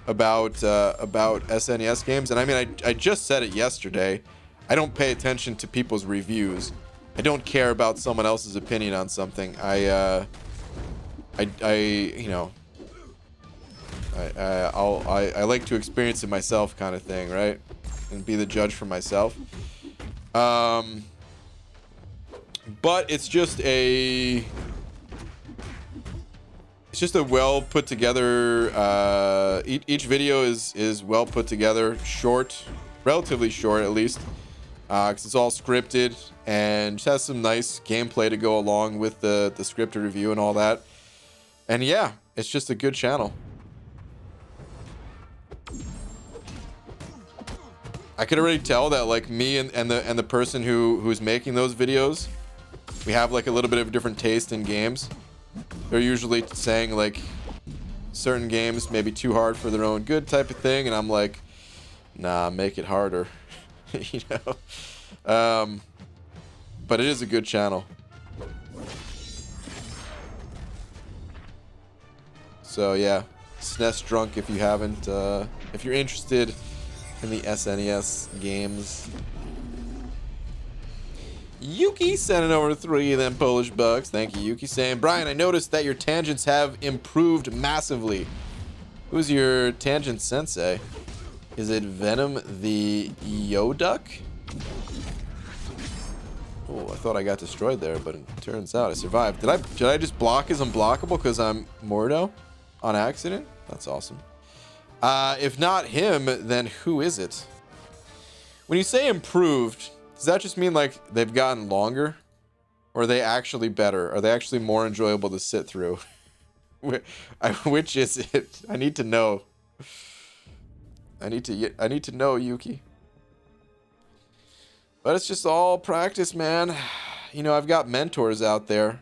about SNES games. And I mean, I just said it yesterday. I don't pay attention to people's reviews. I don't care about someone else's opinion on something. I like to experience it myself, kind of thing, right? And be the judge for myself. But it's just a well put together, each video is well put together, short, relatively short at least, because it's all scripted and just has some nice gameplay to go along with the scripted review and all that. And yeah, it's just a good channel. I could already tell that like me and the person who's making those videos, we have like a little bit of a different taste in games. They're usually saying like certain games may be too hard for their own good type of thing, and I'm like, nah, make it harder. You know. But it is a good channel. So yeah, SNES Drunk if you haven't, if you're interested in the SNES games. Yuki sending over 3 of them Polish bucks. Thank you, Yuki. Saying, Brian, I noticed that your tangents have improved massively. Who's your tangent sensei? Is it Venom the Yoduck? Oh, I thought I got destroyed there, but it turns out I survived. Did I just block his unblockable because I'm Mordo on accident? That's awesome. If not him, then who is it? When you say improved, does that just mean like they've gotten longer? Or are they actually better? Are they actually more enjoyable to sit through? Which is it? I need to know. I need to know, Yuki. But it's just all practice, man. You know, I've got mentors out there.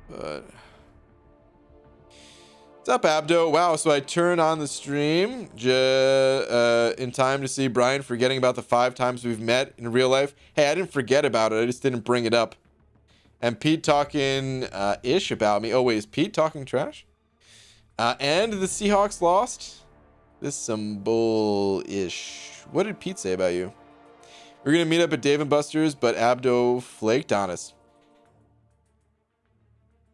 But what's up, Abdo? Wow, so I turned on the stream in time to see Brian forgetting about the 5 times we've met in real life. Hey, I didn't forget about it. I just didn't bring it up. And Pete talking ish about me. Oh, wait, is Pete talking trash? And the Seahawks lost? This is some bull-ish. What did Pete say about you? We're going to meet up at Dave & Buster's, but Abdo flaked on us.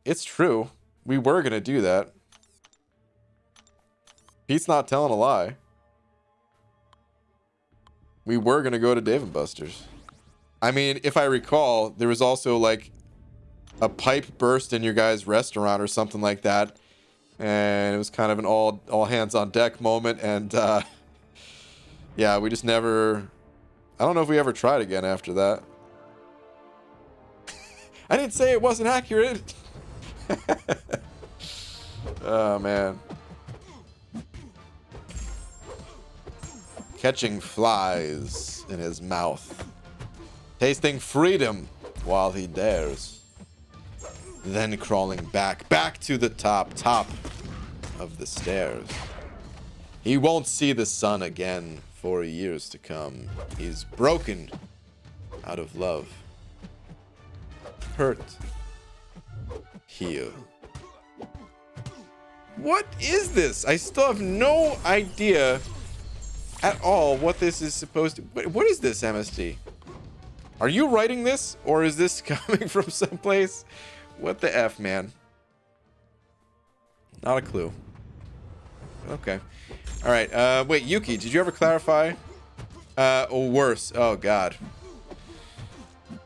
It's true. We were going to do that. Pete's not telling a lie. We were going to go to Dave & Buster's. I mean, if I recall, there was also like a pipe burst in your guys' restaurant or something like that. And it was kind of an all hands on deck moment. And yeah, we just never... I don't know if we ever tried again after that. I didn't say it wasn't accurate. Oh, man. Catching flies in his mouth. Tasting freedom while he dares. Then crawling back to the top of the stairs. He won't see the sun again for years to come. He's broken out of love. Hurt. Heal. What is this? I still have no idea at all what this is supposed to... What is this, MSD? Are you writing this? Or is this coming from someplace? What the F, man? Not a clue. Okay. Alright, wait, Yuki, did you ever clarify? Oh, worse. Oh, God.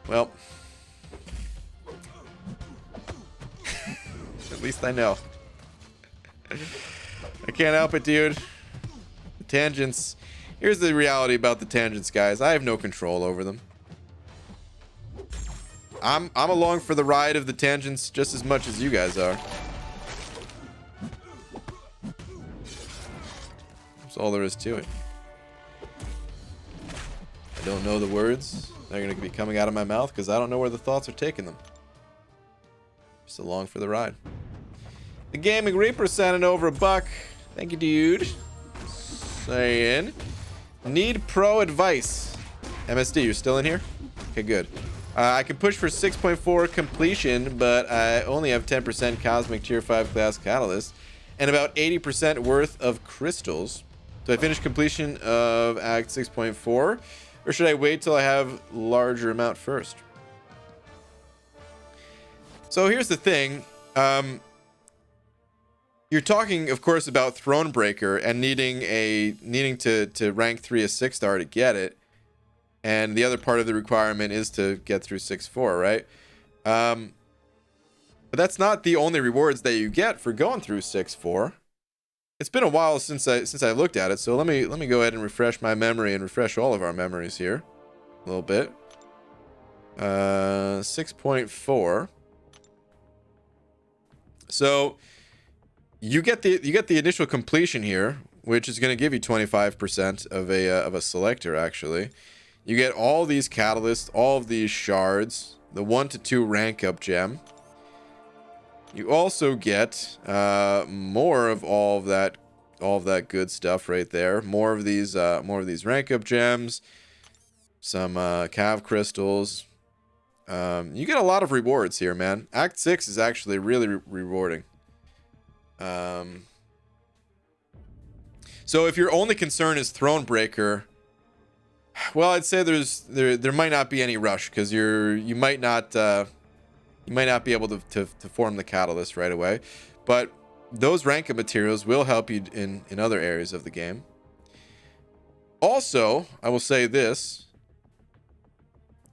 Well. At least I know. I can't help it, dude. Tangents. Here's the reality about the tangents, guys. I have no control over them. I'm along for the ride of the tangents just as much as you guys are. That's all there is to it. I don't know the words. They're going to be coming out of my mouth because I don't know where the thoughts are taking them. Just along for the ride. The Gaming Reaper sending over $1. Thank you, dude. Saying, need pro advice. MSD, you're still in here? Okay, good. I can push for 6.4 completion, but I only have 10% Cosmic Tier 5 class Catalyst and about 80% worth of crystals. Do I finish completion of Act 6.4, or should I wait till I have larger amount first? So here's the thing. You're talking, of course, about Thronebreaker and needing to rank 3 a 6-star to get it. And the other part of the requirement is to get through 6.4, right? But that's not the only rewards that you get for going through 6.4. It's been a while since I looked at it, so let me go ahead and refresh my memory and refresh all of our memories here a little bit. 6.4. So you get the initial completion here, which is going to give you 25% of a selector actually. You get all these catalysts, all of these shards, the 1 to 2 rank up gem. You also get more of all of that good stuff right there. More of these rank up gems, some cav crystals. You get a lot of rewards here, man. Act 6 is actually really rewarding. So if your only concern is Thronebreaker, well, I'd say there might not be any rush because you might not be able to form the catalyst right away, but those rank up materials will help you in other areas of the game. Also, I will say this: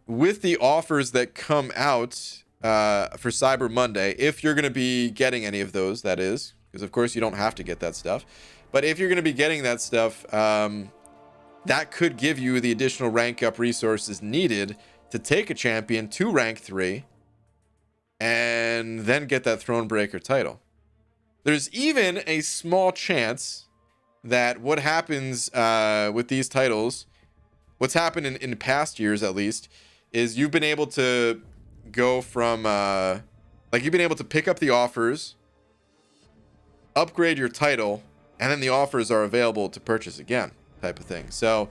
with the offers that come out for Cyber Monday, if you're going to be getting any of those, that is, because of course you don't have to get that stuff, but if you're going to be getting that stuff, that could give you the additional rank up resources needed to take a champion to rank 3 and then get that Thronebreaker title. There's even a small chance that what happens with these titles, what's happened in past years at least, is you've been able to go from you've been able to pick up the offers, upgrade your title, and then the offers are available to purchase again, type of thing. So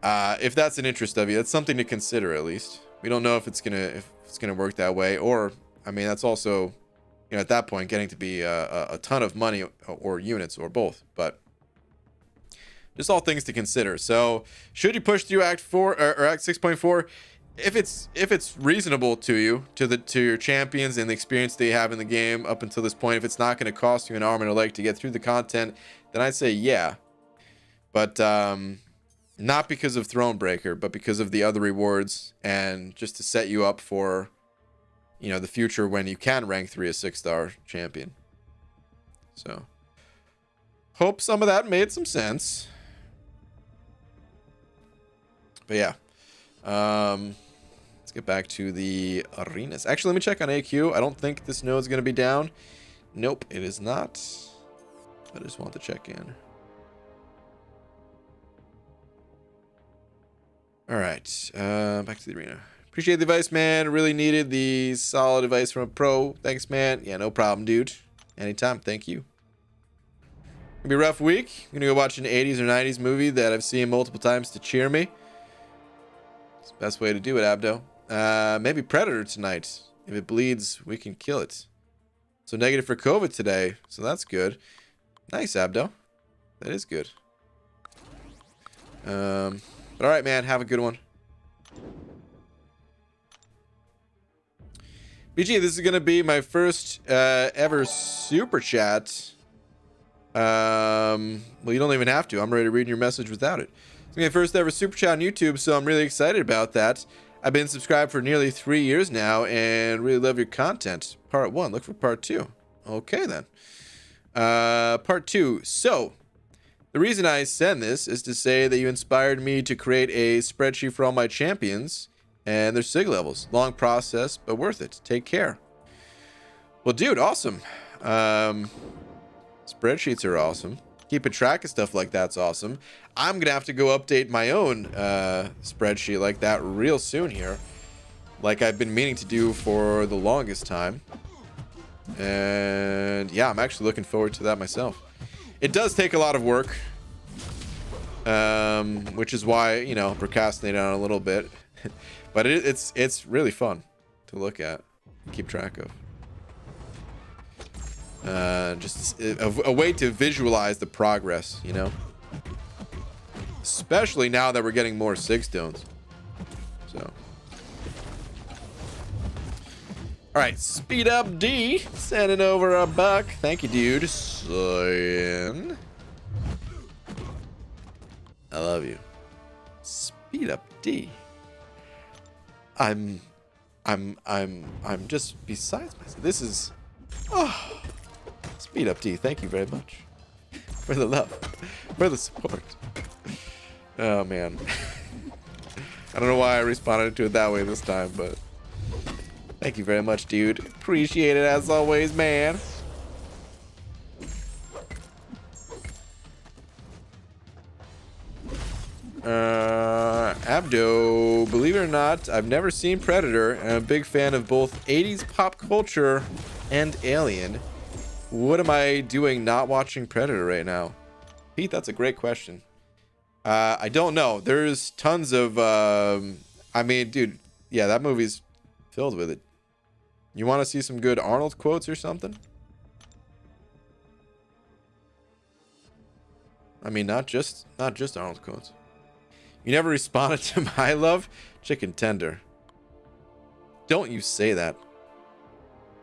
if that's an interest of you, that's something to consider. At least we don't know if it's gonna work that way, or I mean, that's also, at that point getting to be a ton of money or units or both. But just all things to consider. So should you push through Act 4 or Act 6.4? If it's reasonable to you, to your champions and the experience they have in the game up until this point, if it's not going to cost you an arm and a leg to get through the content, then I'd say yeah. But not because of Thronebreaker, but because of the other rewards and just to set you up for, the future when you can rank 3 a 6-star champion. So hope some of that made some sense. But yeah. Let's get back to the arenas. Actually, let me check on AQ. I don't think this node's going to be down. Nope, it is not. I just want to check in. All right, back to the arena. Appreciate the advice, man. Really needed the solid advice from a pro. Thanks, man. Yeah, no problem, dude. Anytime. Thank you. Gonna be a rough week. I'm gonna go watch an 80s or 90s movie that I've seen multiple times to cheer me. It's the best way to do it, Abdo. Maybe Predator tonight. If it bleeds, we can kill it. So negative for COVID today. So that's good. Nice, Abdo. That is good. But all right, man. Have a good one. BG, this is going to be my first ever super chat. Well, you don't even have to. I'm ready to read your message without it. It's my first ever super chat on YouTube, so I'm really excited about that. I've been subscribed for nearly 3 years now and really love your content. Part 1. Look for part 2. Okay, then. Part 2. So, the reason I send this is to say that you inspired me to create a spreadsheet for all my champions and their SIG levels. Long process, but worth it. Take care. Well, dude, awesome. Spreadsheets are awesome. Keeping track of stuff like that's awesome. I'm going to have to go update my own spreadsheet like that real soon here. Like I've been meaning to do for the longest time. And yeah, I'm actually looking forward to that myself. It does take a lot of work. Which is why, you know, procrastinate on it a little bit. But it's really fun to look at and keep track of. Just a way to visualize the progress, you know? Especially now that we're getting more SIG stones. So. Alright, Speed Up D. Sending over a buck. Thank you, dude. Cyan. I love you. Speed Up D. I'm just besides myself. This is... Oh. Speed Up D, thank you very much for the love, for the support. Oh man, I don't know why I responded to it that way this time, but thank you very much, dude. Appreciate it as always, man. Abdo, believe it or not, I've never seen Predator, and I'm a big fan of both 80s pop culture and Alien. What am I doing not watching Predator right now? Pete, that's a great question. I don't know. There's tons of... I mean, dude, yeah, that movie's filled with it. You want to see some good Arnold quotes or something? I mean, not just Arnold quotes. You never responded to my love? Chicken tender. Don't you say that.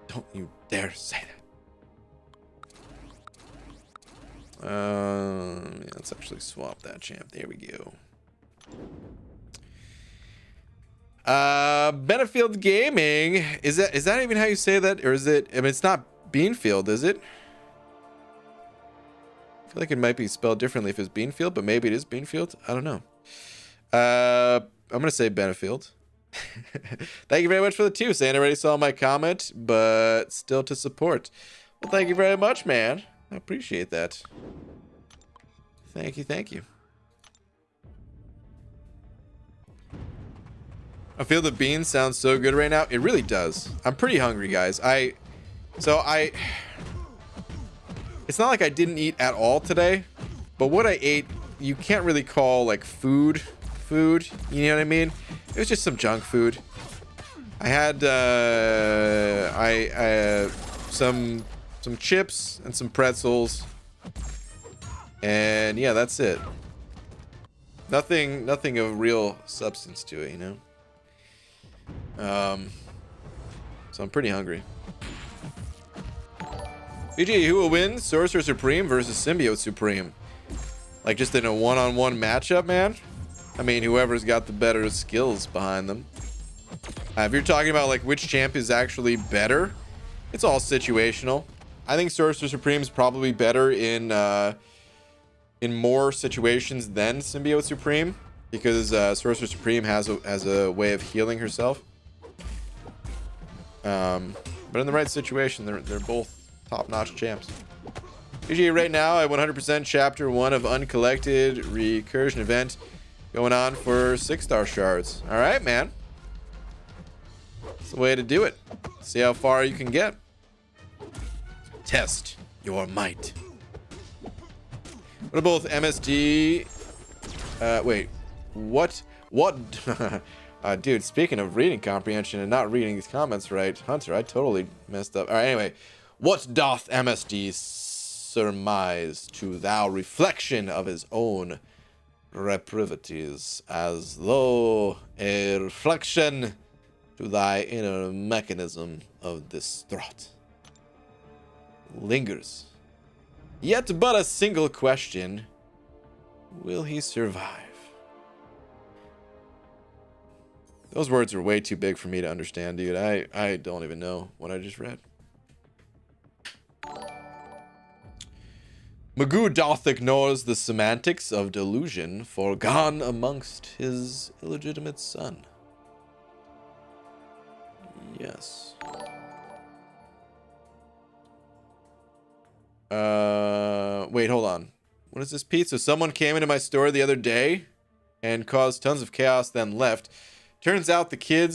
Don't you dare say that. Yeah, let's actually swap that champ. There we go. Benefield Gaming. Is that even how you say that? Or is it? I mean, it's not Beanfield, is it? I feel like it might be spelled differently if it's Beanfield, but maybe it is Beanfield. I don't know. I'm gonna say Benefield. Thank you very much for the 2. Saying I already saw my comment, but still to support. Well, thank you very much, man. I appreciate that. Thank you, thank you. I feel the beans sound so good right now. It really does. I'm pretty hungry, guys. It's not like I didn't eat at all today, but what I ate, you can't really call like food. You know what I mean? It was just some junk food. I had some chips and some pretzels, and yeah, that's it. Nothing of real substance to it, you know. So I'm pretty hungry. BG, who will win? Sorcerer Supreme versus Symbiote Supreme? Like just in a one-on-one matchup, man? I mean, whoever's got the better skills behind them. If you're talking about like which champ is actually better, it's all situational. I think Sorcerer Supreme is probably better in more situations than Symbiote Supreme, because Sorcerer Supreme has a way of healing herself. But in the right situation, they're both top-notch champs. Usually right now, at 100% Chapter 1 of Uncollected Recursion event going on for 6-star shards. All right, man. That's the way to do it. See how far you can get. Test your might. What are both MSD? Wait. What? Dude, speaking of reading comprehension and not reading these comments right, Hunter, I totally messed up. All right, anyway. What doth MSD surmise to thou reflection of his own reprivities, as though a reflection to thy inner mechanism of distraught lingers. Yet but a single question: will he survive? Those words are way too big for me to understand, dude. I don't even know what I just read. Magoo doth ignores the semantics of delusion, foregone amongst his illegitimate son. Yes. Wait, hold on. What is this, Pete? So someone came into my store the other day and caused tons of chaos, then left. Turns out the kid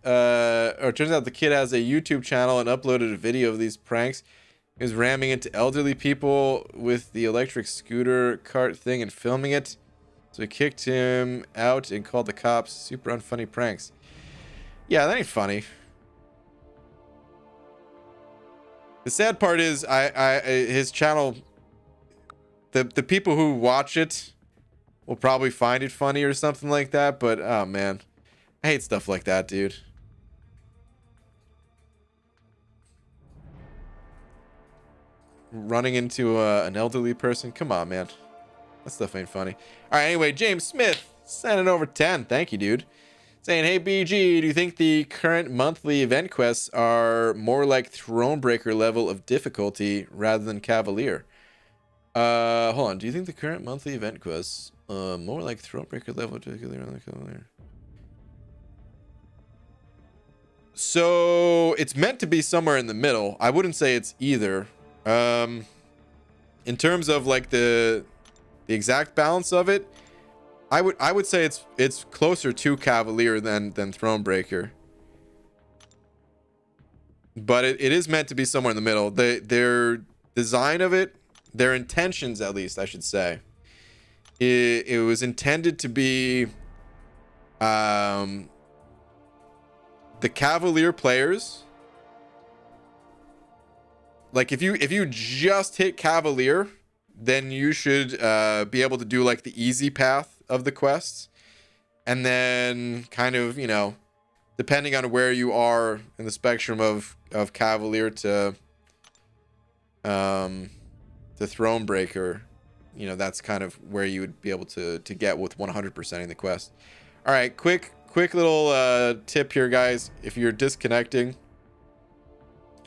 has a YouTube channel and uploaded a video of these pranks. He was ramming into elderly people with the electric scooter cart thing and filming it. So we kicked him out and called the cops. Super unfunny pranks. Yeah, that ain't funny. The sad part is his channel, the people who watch it will probably find it funny or something like that, but oh man. I hate stuff like that, dude. Running into an elderly person? Come on, man. That stuff ain't funny. All right, anyway, James Smith, sending over 10. Thank you, dude. Saying, hey, BG, do you think the current monthly event quests are more like Thronebreaker level of difficulty rather than Cavalier? Hold on. Do you think the current monthly event quests more like Thronebreaker level of difficulty rather than Cavalier? So it's meant to be somewhere in the middle. I wouldn't say it's either. In terms of like the exact balance of it, I would say it's closer to Cavalier than Thronebreaker. But it is meant to be somewhere in the middle. Their design of it, their intentions at least, I should say. It was intended to be the Cavalier players, like if you just hit Cavalier, then you should be able to do like the easy path of the quests, and then kind of, you know, depending on where you are in the spectrum of Cavalier to Thronebreaker, you know, that's kind of where you would be able to get with 100%ing the quest. All right, quick little tip here, guys. If you're disconnecting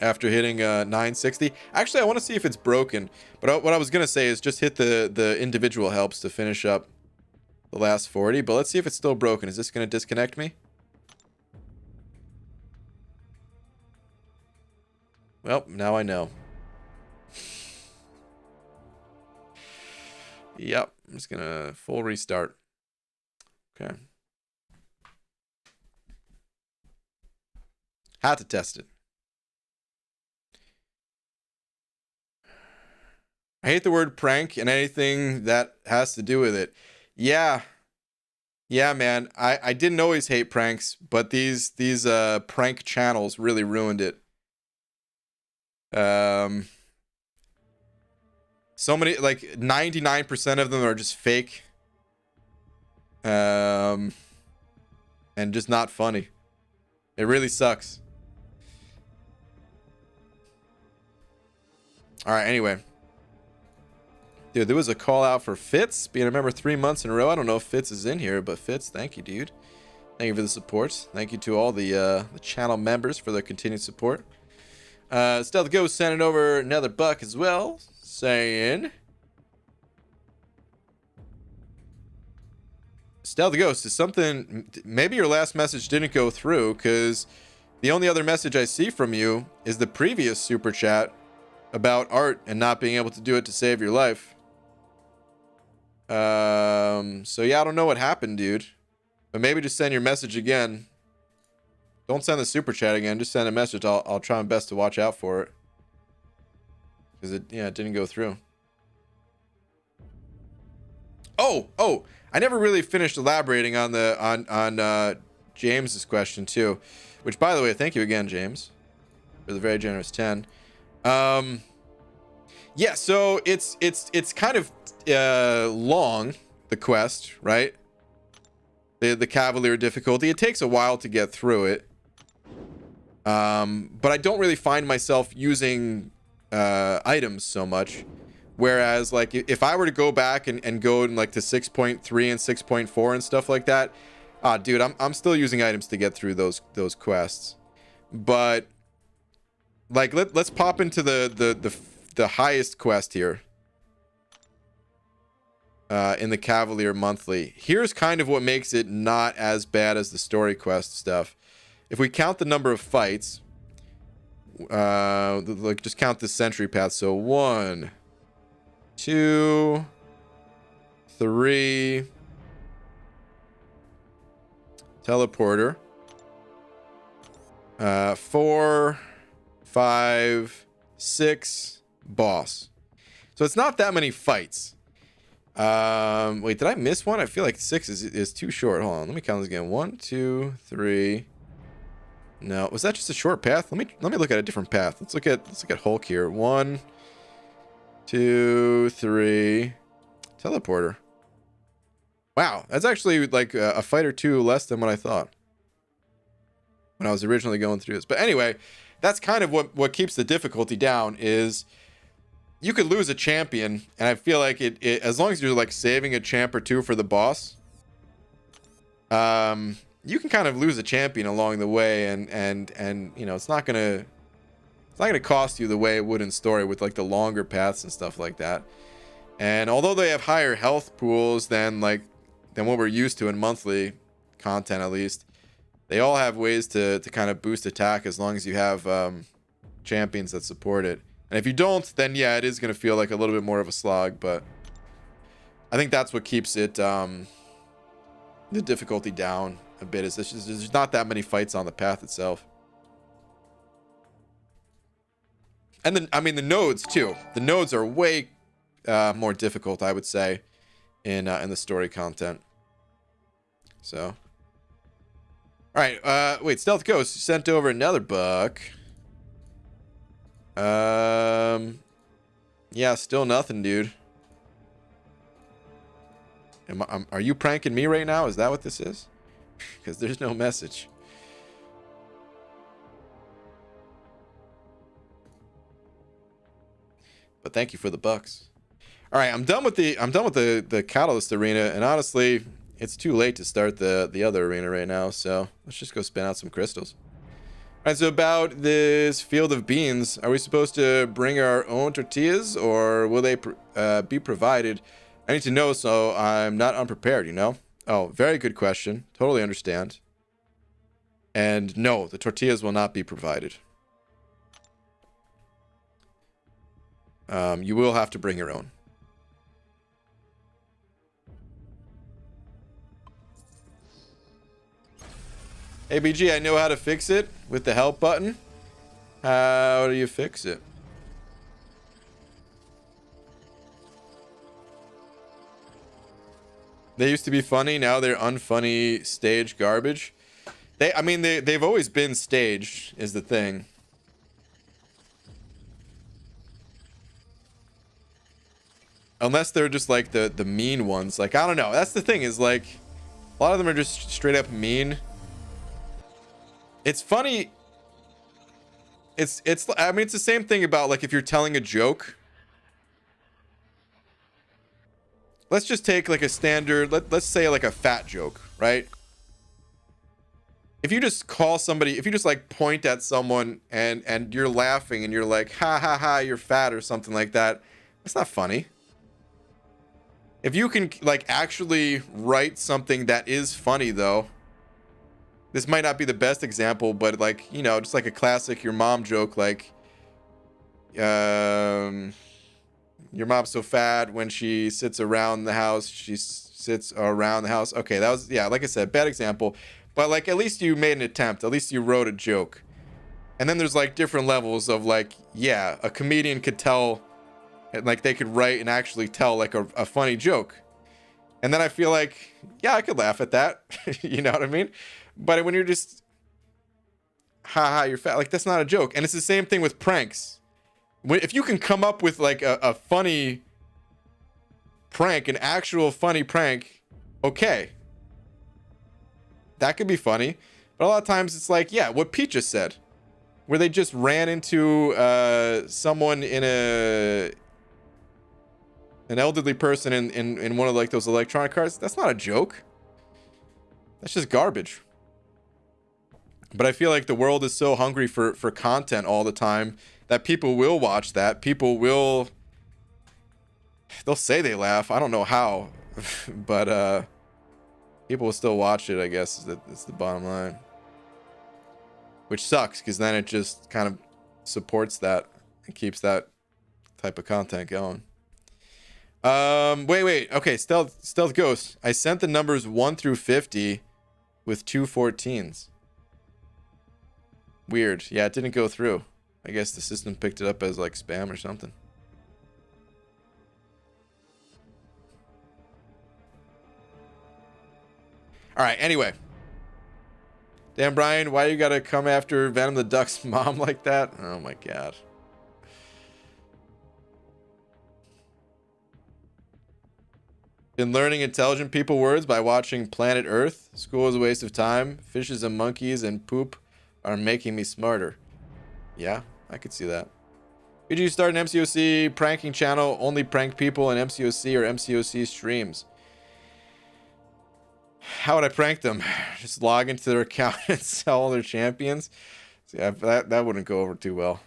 after hitting 960, actually I want to see if it's broken, but what I was gonna say is just hit the individual helps to finish up the last 40, but let's see if it's still broken. Is this gonna disconnect me? Well, now I know. Yep, I'm just gonna full restart. Okay. Had to test it. I hate the word prank and anything that has to do with it. Yeah, man. I didn't always hate pranks, but these prank channels really ruined it. So many, like 99% of them are just fake. And just not funny. It really sucks. All right, anyway. Dude, there was a call out for Fitz being a member 3 months in a row. I don't know if Fitz is in here, but Fitz, thank you, dude. Thank you for the support. Thank you to all the channel members for their continued support. Stealth Ghost sending over another buck as well, saying, Stealth Ghost, is something, maybe your last message didn't go through, because the only other message I see from you is the previous super chat about art and not being able to do it to save your life. So yeah, I don't know what happened, dude, but maybe just send your message again. Don't send the super chat again, just send a message. I'll try my best to watch out for it, because it didn't go through. Oh, I never really finished elaborating on the James's question too, which, by the way, thank you again, James, for the very generous 10. Yeah, so it's kind of long, the quest, right? The Cavalier difficulty. It takes a while to get through it. But I don't really find myself using items so much. Whereas, like, if I were to go back and go in, like, to 6.3 and 6.4 and stuff like that, dude, I'm still using items to get through those quests. But, like, let's pop into the highest quest here. In the Cavalier Monthly. Here's kind of what makes it not as bad as the story quest stuff. If we count the number of fights, like, just count the sentry path. So 1, 2, 3, teleporter, 4, 5, 6, boss. So it's not that many fights. Wait, did I miss one? I feel like 6 is too short. Hold on, let me count this again. 1, 2, 3. No, was that just a short path? Let me look at a different path. Let's look at Hulk here. 1, 2, 3. Teleporter. Wow, that's actually like a fight or two less than what I thought when I was originally going through this. But anyway, that's kind of what keeps the difficulty down. Is you could lose a champion, and I feel like it as long as you're like saving a champ or two for the boss, you can kind of lose a champion along the way, and you know, it's not gonna cost you the way it would in story with like the longer paths and stuff like that. And although they have higher health pools than what we're used to in monthly content, at least, they all have ways to kind of boost attack as long as you have champions that support it. And if you don't, then yeah, it is going to feel like a little bit more of a slog, but I think that's what keeps it, the difficulty down a bit, is there's not that many fights on the path itself. And then, I mean, the nodes too. The nodes are way more difficult, I would say, in the story content. So, all right, wait, Stealth Ghost sent over another buck. Yeah, still nothing, dude. Are you pranking me right now? Is that what this is? Because there's no message. But thank you for the bucks. All right, I'm done with the Catalyst arena, and honestly, it's too late to start the other arena right now. So let's just go spin out some crystals. All right, so about this field of beans, are we supposed to bring our own tortillas, or will they be provided? I need to know, so I'm not unprepared, you know? Oh, very good question. Totally understand. And no, the tortillas will not be provided. You will have to bring your own. Hey, BG, I know how to fix it with the help button. How do you fix it? They used to be funny, now they're unfunny stage garbage. They've always been staged, is the thing. Unless they're just like the mean ones. Like, I don't know. That's the thing, is like a lot of them are just straight up mean. It's funny. I mean, it's the same thing about like if you're telling a joke. Let's just take like a standard, let's say like a fat joke, right? If you just call somebody, if you just like point at someone and you're laughing and you're like, ha ha ha, you're fat or something like that, that's not funny. If you can like actually write something that is funny though, this might not be the best example, but like, you know, just like a classic your mom joke, like, your mom's so fat when she sits around the house, she sits around the house. Okay, that was, yeah, like I said, bad example. But like, at least you made an attempt. At least you wrote a joke. And then there's like different levels of like, yeah, a comedian could tell, like they could write and actually tell like a funny joke. And then I feel like, yeah, I could laugh at that. You know what I mean? But when you're just, haha, you're fat, like that's not a joke. And it's the same thing with pranks. If you can come up with like a funny prank, an actual funny prank, okay, that could be funny. But a lot of times it's like, yeah, what Pete just said, where they just ran into someone in an elderly person in one of like those electronic cars. That's not a joke. That's just garbage. But I feel like the world is so hungry for content all the time that people will watch that. They'll say they laugh. I don't know how, but people will still watch it, I guess. That's the bottom line. Which sucks, because then it just kind of supports that and keeps that type of content going. Wait. Okay, Stealth Ghost. I sent the numbers 1 through 50 with 2 14s. Weird. Yeah, it didn't go through. I guess the system picked it up as like spam or something. All right, anyway. Damn, Brian, why you gotta come after Venom the Duck's mom like that? Oh my god. Been learning intelligent people words by watching Planet Earth. School is a waste of time. Fishes and monkeys and poop are making me smarter. Yeah, I could see that. Could you start an MCOC pranking channel? Only prank people in MCOC or MCOC streams. How would I prank them? Just log into their account and sell all their champions? Yeah, that wouldn't go over too well.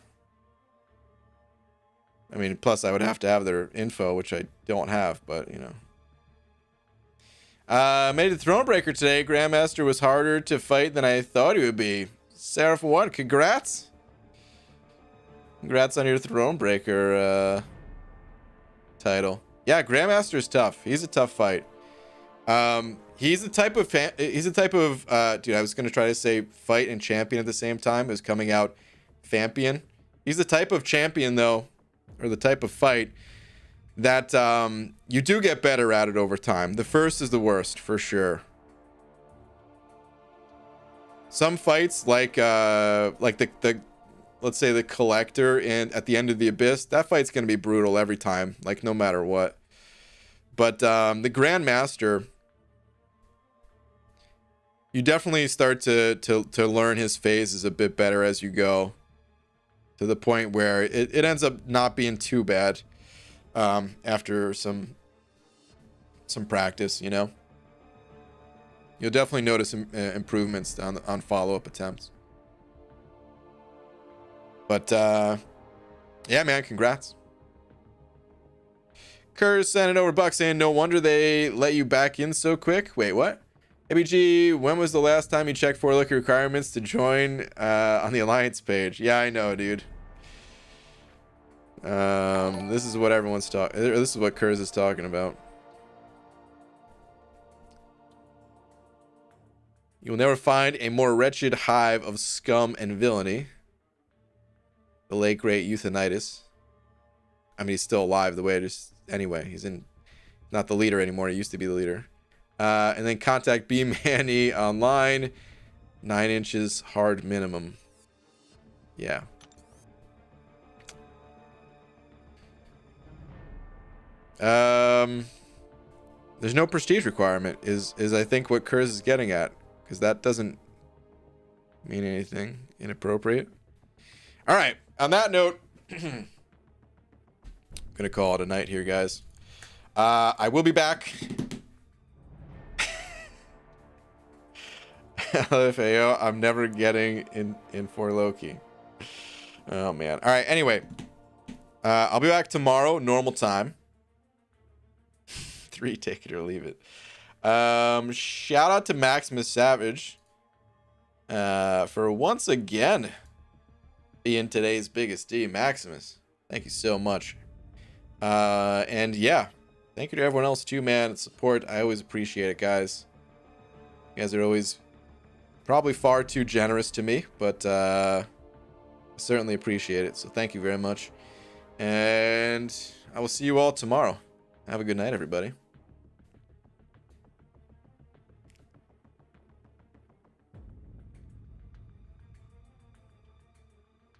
I mean, plus I would have to have their info, which I don't have, but you know. Made it to Thronebreaker today. Grandmaster was harder to fight than I thought he would be. Seraph one, congrats. Congrats on your Thronebreaker title. Yeah, Grandmaster's tough. He's a tough fight. He's the type of dude, I was gonna try to say fight and champion at the same time. It was coming out Fampion. He's the type of champion though, or the type of fight that you do get better at it over time. The first is the worst for sure. Some fights like the let's say the Collector and at the end of the Abyss, that fight's gonna be brutal every time, like no matter what. But the Grandmaster, you definitely start to learn his phases a bit better as you go, to the point where it ends up not being too bad after some practice, you know. You'll definitely notice improvements on follow-up attempts. But yeah, man, congrats. Kerr sending over bucks saying, no wonder they let you back in so quick. Wait, what? ABG, when was the last time you checked for look requirements to join on the Alliance page? Yeah, I know, dude. This is what everyone's talking. This is what Kurz is talking about. You will never find a more wretched hive of scum and villainy. The late great Euthanitis. I mean, he's still alive. The way it is. Anyway, he's not the leader anymore. He used to be the leader. And then contact B Manny online. 9 inches hard minimum. Yeah. There's no prestige requirement is I think what Kurz is getting at, because that doesn't mean anything inappropriate. All right, on that note, I'm gonna call it a night here, guys. I will be back. LFAO, I'm never getting in for Loki. Oh man. All right, anyway, I'll be back tomorrow, normal time. 3, take it or leave it. Shout out to Maximus Savage for once again being today's biggest D. Maximus, thank you so much. And yeah, thank you to everyone else too, man. Support, I always appreciate it, guys. You guys are always probably far too generous to me, but I certainly appreciate it. So thank you very much. And I will see you all tomorrow. Have a good night, everybody.